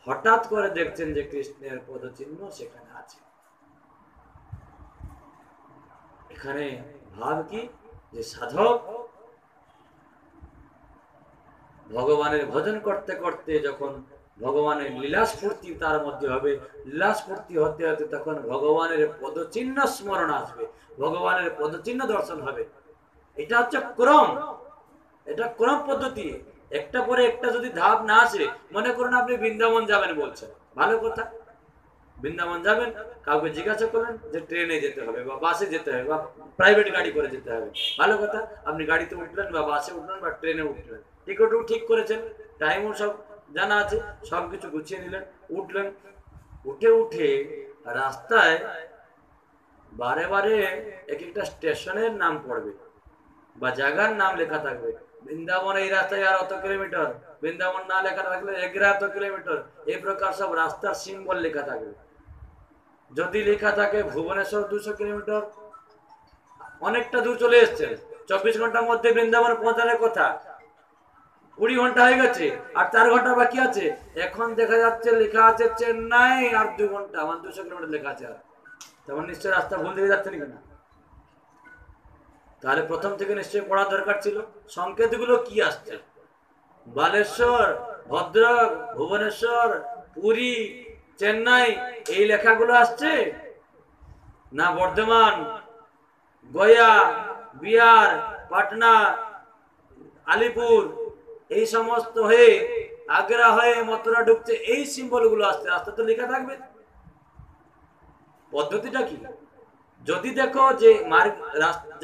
S1: হঠাৎ করে দেখছেন যে কৃষ্ণের পদচিহ্ন সেখানে আছে। এখানে ভাব কি, যে সাধক ভগবানের ভজন করতে করতে যখন ভগবানের লীলা স্ফূর্তি তার মধ্যে হবে, লীলা স্ফূর্তি হতে হতে তখন ভগবানের পদচিহ্ন স্মরণ আসবে, ভগবানের পদচিহ্ন দর্শন হবে। এটা হচ্ছে ক্রম, এটা ক্রম পদ্ধতি, একটা পরে একটা যদি ধাপ না আসে, মনে করুন আপনি বৃন্দাবন যাবেন বলছেন, ভালো কথা, বৃন্দাবন যাবেন, কাউকে জিজ্ঞাসা করলেন যে ট্রেনে যেতে হবে বা বাসে যেতে হবে বা প্রাইভেট গাড়ি করে যেতে হবে, ভালো কথা, আপনি গাড়িতে উঠলেন বা বাসে উঠলেন বা ট্রেনে উঠলেন, টিকিটও ঠিক করেছেন, টাইমও সব জানা আছে, সবকিছু গুছিয়ে নিলেন, উঠলেন, উঠে উঠে রাস্তায় বারে বারে এক একটা স্টেশনের নাম পড়বে, বা জায়গার নাম লেখা থাকবে, বৃন্দাবন এই রাস্তায় আর অত কিলোমিটার, বৃন্দাবন না লেখা থাকলে এগরা এত কিলোমিটার, এই প্রকার সব রাস্তার সিম্বল লেখা থাকবে। যদি লেখা থাকে ভুবনেশ্বর 200 কিলোমিটার, অনেকটা দূর চলে এসছে, 24 ঘন্টার মধ্যে বৃন্দাবন পৌঁছানোর কথা, 20 ঘন্টা হয়ে গেছে আর 4 ঘন্টা বাকি আছে। এখন দেখা যাচ্ছে লেখা আছে চেন্নাই আর 2 ঘন্টা, মানে 200 কিলোমিটার লেখা আছে। আর তেমন নিশ্চয় রাস্তা ভুল দিয়ে যাচ্ছে নাকি না? তাহলে প্রথম থেকে নিশ্চয়ই পড়া দরকার ছিল সংকেতগুলো কি আসছে। বালেশ্বর, ভদ্রক, ভুবনেশ্বর, পুরী, চেন্নাই এই লেখাগুলো আসছে না? বর্ধমান, গয়া, বিহার, পাটনা, আলিপুর এই সমস্ত হয়ে আগ্রা হয়ে মথুরা ঢুকছে, এই সিম্বল গুলো আসছে, রাস্তা তো লেখা থাকবে। পদ্ধতিটা কি? যদি দেখো যে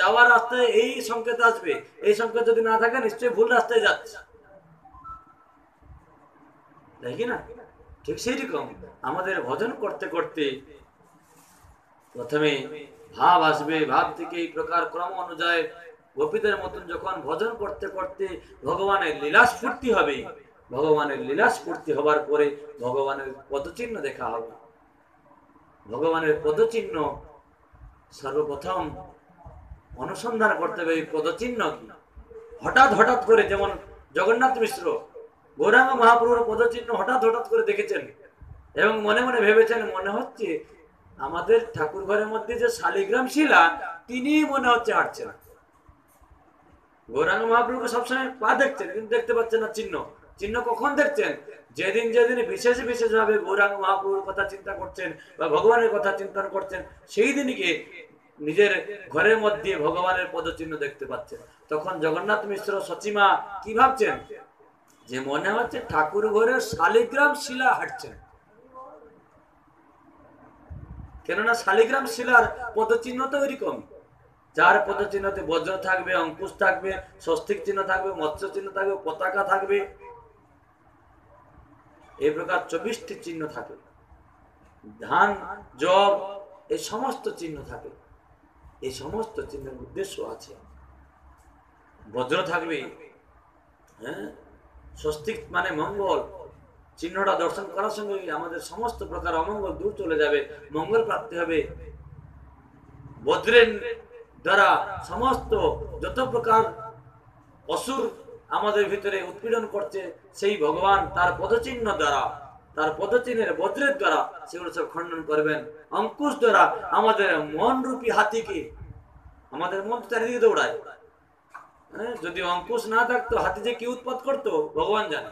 S1: যাওয়ার রাস্তায় এই সংকেত আসবে, এই সংকেত যদি না থাকে নিশ্চয়ই ভুল রাস্তায় যাচ্ছে, তাই কি না? ঠিক সেই রকম আমাদের ভজন করতে করতে প্রথমে ভাব আসবে, ভাব থেকে এই প্রকার ক্রম অনুযায়ী গোপীদের মতন যখন ভজন করতে করতে ভগবানের লীলা স্ফূর্তি হবে, ভগবানের লীলা স্ফূর্তি হবার পরে ভগবানের পদচিহ্ন দেখা হবে। ভগবানের পদচিহ্ন সর্বপ্রথম অনুসন্ধান করতে হবে, এই পদচিহ্ন কি। হঠাৎ হঠাৎ করে, যেমন জগন্নাথ মিশ্র গৌরাঙ্গ মহাপ্রভুর পদচিহ্ন হঠাৎ হঠাৎ করে দেখেছেন এবং মনে মনে ভেবেছেন মনে হচ্ছে আমাদের ঠাকুর ঘরের মধ্যে যে শালিগ্রাম শিলা তিনি মনে হচ্ছে হাঁটছেন। গৌরাঙ্গ মহাপ্রভুকে সবসময় পা দেখছেন কিন্তু দেখতে পাচ্ছেন না চিহ্ন। চিহ্ন কখন দেখছেন? যেদিন যেদিন বিশেষ বিশেষ ভাবে গৌরাঙ্গ মহাপ্রভুর কথা চিন্তা করছেন বা ভগবানের কথা চিন্তন করছেন, সেই দিনকে নিজের ঘরের মধ্যে ভগবানের পদচিহ্ন দেখতে পাচ্ছেন। তখন জগন্নাথ মিশ্র সচিমা কি ভাবছেন? যে মনে হচ্ছে ঠাকুর ঘরের শালিগ্রাম শিলা হাঁটছেন। কেননা শালিগ্রাম শিলার পদচিহ্ন তো ওইরকম, যার পদচিহ্নতে বজ্র থাকবে, অঙ্কুশ থাকবে, স্বস্তিক চিহ্ন থাকবে, মৎস্য চিহ্ন থাকবে, পতাকা থাকবে, এই প্রকার 24টি চিহ্ন থাকে। ধান, জব, এই সমস্ত চিহ্ন থাকে। এই সমস্ত চিহ্নের উদ্দেশ্য আছে। বজ্র থাকবে, হ্যাঁ, স্বস্তিক মানে মঙ্গল, চিহ্নটা দর্শন করার সঙ্গে আমাদের সমস্ত প্রকার অমঙ্গল দূর চলে যাবে, মঙ্গল প্রাপ্তি হবে। বজ্রের দ্বারা সমস্ত যত প্রকার অসুর আমাদের ভিতরে উৎপীড়ন করছে, সেই ভগবান তার পদচিহ্ন দ্বারা, তার পদচিহ্নের বজ্রের দ্বারা সেগুলো সব খণ্ডন করবেন। অঙ্কুশ দ্বারা আমাদের মন রূপী হাতিকে, আমাদের মন চারিদিকে দৌড়ায়, যদি অঙ্কুশ না থাকতো হাতি যে কি উৎপাত করতো ভগবান জানে।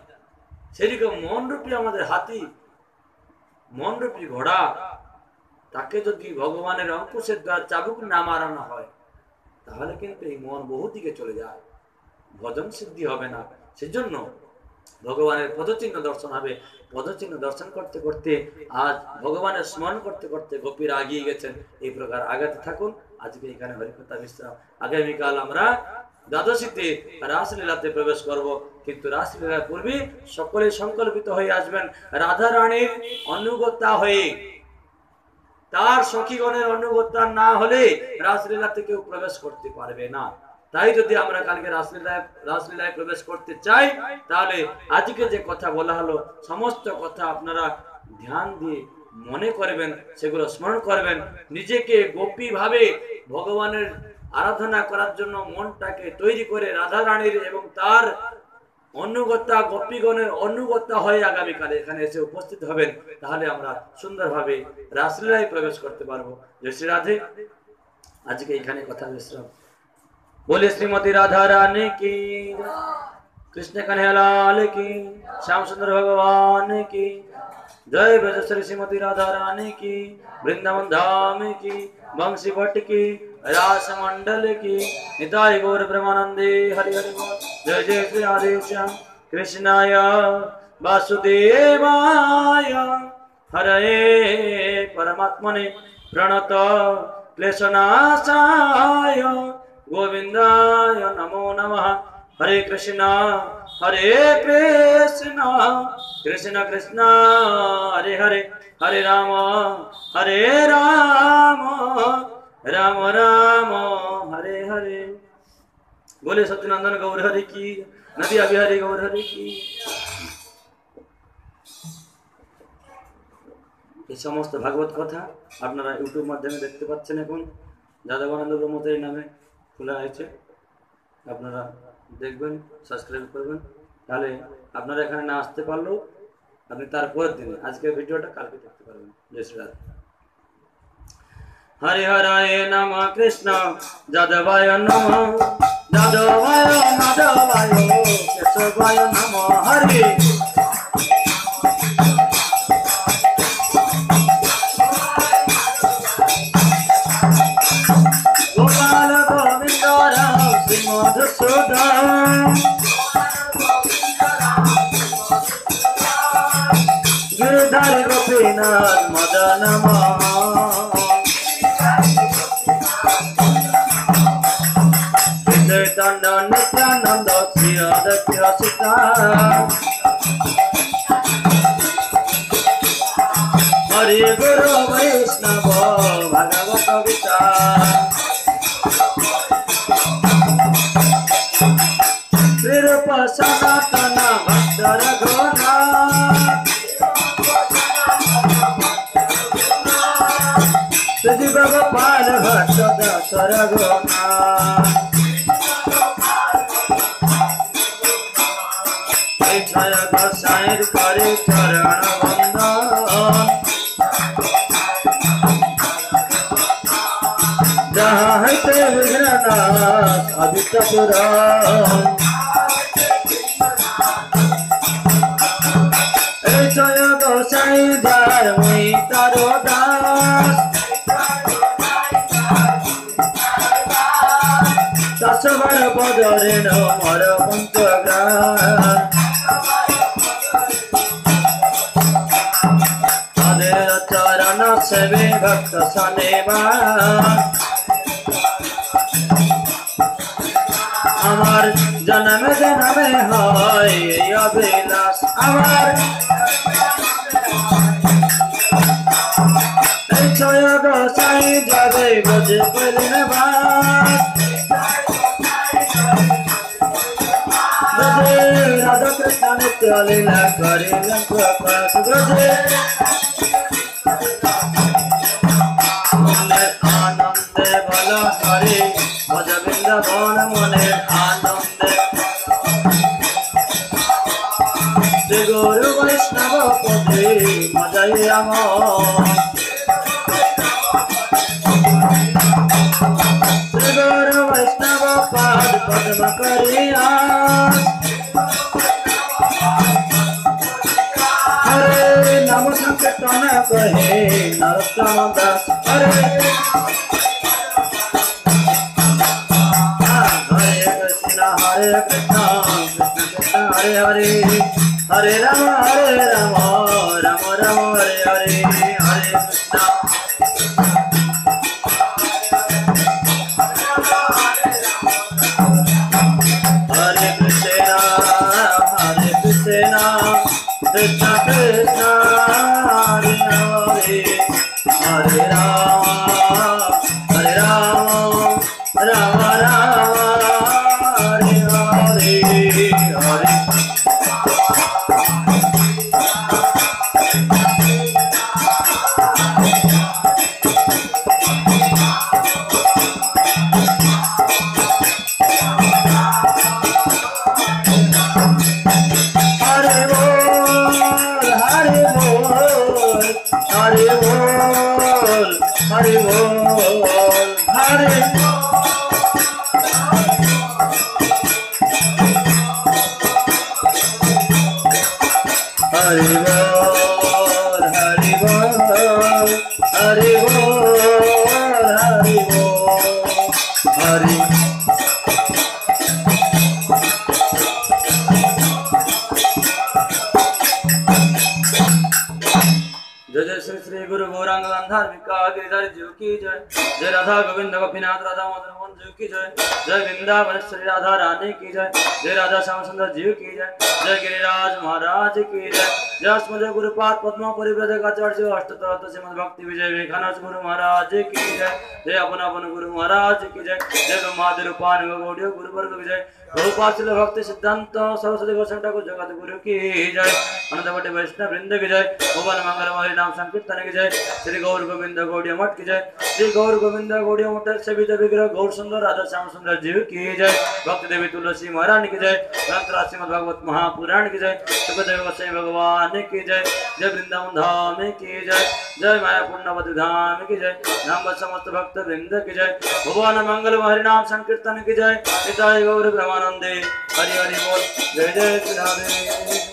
S1: সেরকম মন রূপী আমাদের হাতি, মন রূপী ঘোড়া, তাকে যদি ভগবানের অঙ্কুশের দ্বারা চাবুক না মারানো হয় তাহলে কিন্তু এই মন বহু দিকে চলে যায়, ভজন সিদ্ধি হবে না। সেজন্য ভগবানের পদচিহ্ন দর্শন হবে। পদচিহ্ন দর্শন করতে করতে আজ ভগবানের স্মরণ করতে করতে গোপীরা আগিয়ে গেছেন। এই প্রকার আগাতে থাকুন। আজকে এখানে হরিকথা বিশ্রাম। আগামীকাল আমরা দ্বাদশীতে রাসলীলাতে প্রবেশ করব, কিন্তু রাসলীলার পূর্বে সকলে সংকল্পিত হয়ে আসবেন রাধা রানীর অনুগতা হয়ে। তার সখীগণের অনুগতা না হলে রাসলীলাতে কেউ প্রবেশ করতে পারবে না। তাই যদি আমরা কালকে রাসলীলায় প্রবেশ করতে চাই তাহলে আজকে যে কথা বলা হলো সমস্ত কথা আপনারা ধ্যান দিয়ে মনে করবেন, সেগুলো স্মরণ করবেন। নিজেকে গোপী ভাবে ভগবানের আরাধনা করার জন্য মনটাকে তৈরি করে রাধা রানীর এবং তার অনুগতা, গোপীগণের অনুগতা হয়ে আগামীকালে এখানে এসে উপস্থিত হবেন। তাহলে আমরা সুন্দরভাবে রাসলীলায় প্রবেশ করতে পারবো। জয় শ্রী রাধে। আজকে এখানে কথা বিশ্রাম। बोले श्रीमती राधा रानी की, कृष्ण कन्हैयालाल की, श्याम सुंदर भगवान की जय। ब्रजेश्वरी श्रीमती राधा रानी की, वृंदावन धाम की, बंशी भट्ट की, रास मंडल की, निताय गौर ब्रह्मानंदे हरि हरि बोल। जय जय श्री राधे श्याम कृष्णाय वासुदेवाय हरे परमात्मने प्रणत क्लेशनाशाय गोविंदाय नमो नमः। हरे कृष्णा कृष्ण कृष्ण हरे हरे, हरे राम राम राम हरे हरे। बोले सत्यनंदन गौर हरि की, नदिया बिहारी गौर हरि की। এই সমস্ত ভাগবত কথা আপনারা ইউটিউব মাধ্যমে দেখতে পাচ্ছেন। এখন যাদবানন্দ ব্রহ্মচারী নামে খোলা হয়েছে, আপনারা দেখবেন, সাবস্ক্রাইব করবেন। তাহলে আপনারা এখানে না আসতে পারলেও আপনি তারপরের দিনে আজকের ভিডিওটা কালকে দেখতে পারবেন। জয় শ্রী রাধে। हरे हराय नमः कृष्ण जादवाय नमः, जादवाय माधवाय केशवाय नमः। हरे गोपाल गोविंद राम श्री मधुसूदन, गिरधर गोपीनाथ मदन मोहन, चैतन्य नित्यानंद श्री अद्वैत सीता, हरि गुरु वैष्णव भगवत गीता। रूप सनातन भक्त रघुनाथ, श्री गोपाल भक्त दास रघुनाथ। छाया गोसाईर करे चरण वंदन, जहाँ है ते विघ्ननाश आदित्य पुराण। छाया गोसाई दार मुई तारो दास, दस बार बदरे न मर पंचग्राम। चरण सेवे भक्त सनेवा, আমার জন্মে জন্মে হয় অভিলাষ আমার। এই ছয় গোসাই যাবে বোঝে পেলেন বাস, রাধা কৃষ্ণ নিত্য লীলা করিলেন প্রকাশ। বোঝে আনন্দে বল হরে ভজ বৃন্দাবন মনের আনন্দে, শ্রী গুরু বৈষ্ণব পদে মজাই আমার। শ্রী গুরু বৈষ্ণব পাদ পদ্ম করিয়া, হরে নাম সংকীর্তন কহে নরোত্তম দাস। হরে हरे कृष्ण कृष्ण कृष्ण हरे हरे, हरे राम राम राम हरे हरे। हरे कृष्ण हरे कृष्ण कृष्ण कृष्ण हरे हरे, हरे राम राम राम हरे हरे। हरे बोल हरे बोल गौरांग गंधर्विका गिरिधर जीव की जय। जय राधा गोविंद गोपीनाथ राधा मदन मोहन जीव की जय। जय वृंदावनेश्वरी राधा रानी की जय। जय राधा श्याम सुंदर जीव की जय। जय गिरिराज महाराज की जय। जय अस्मद गुरुपाद पद्म परिव्रजकाचार्य अष्टोत्तर श्रीमद् भक्ति विजय विवेकानंद गुरु महाराज की जय। जय अपन अपन गुरु महाराज की जय। जय ब्रह्मादि रूपान गौड़ियो गुरुवर्ग की जय। बहुपाचिल भक्ति सिद्धांत सरस्वती गोस्वामी ठाकुर जगत गुरु की जय। अनंत कोटि वैष्णव वृंद की जय। भुवन मंगल हरि नाम संकीर्तन की जय। श्री गौर गोविंद गौड़िया मठ की जय। श्री गौर गोविंद गौड़िया मठ सभी विग्रह गौर सुंदर राधा श्याम सुंदर जीव की जय। भक्ति देवी तुलसी महारानी की जय। ग्रंथ श्रीमद् भागवत महापुराण की जय। सुखदेव गोस्वामी भगवान की जय। जय वृंदावन धाम की जय। जय माया पुण्यवती धाम की जय। नाम समस्त भक्त वृंद की जय। भुवन मंगल हरि नाम संकीर्तन की जय। निताय गौर ब्रह्मानंदे हरि हरि बोल। जय जय श्री राधे।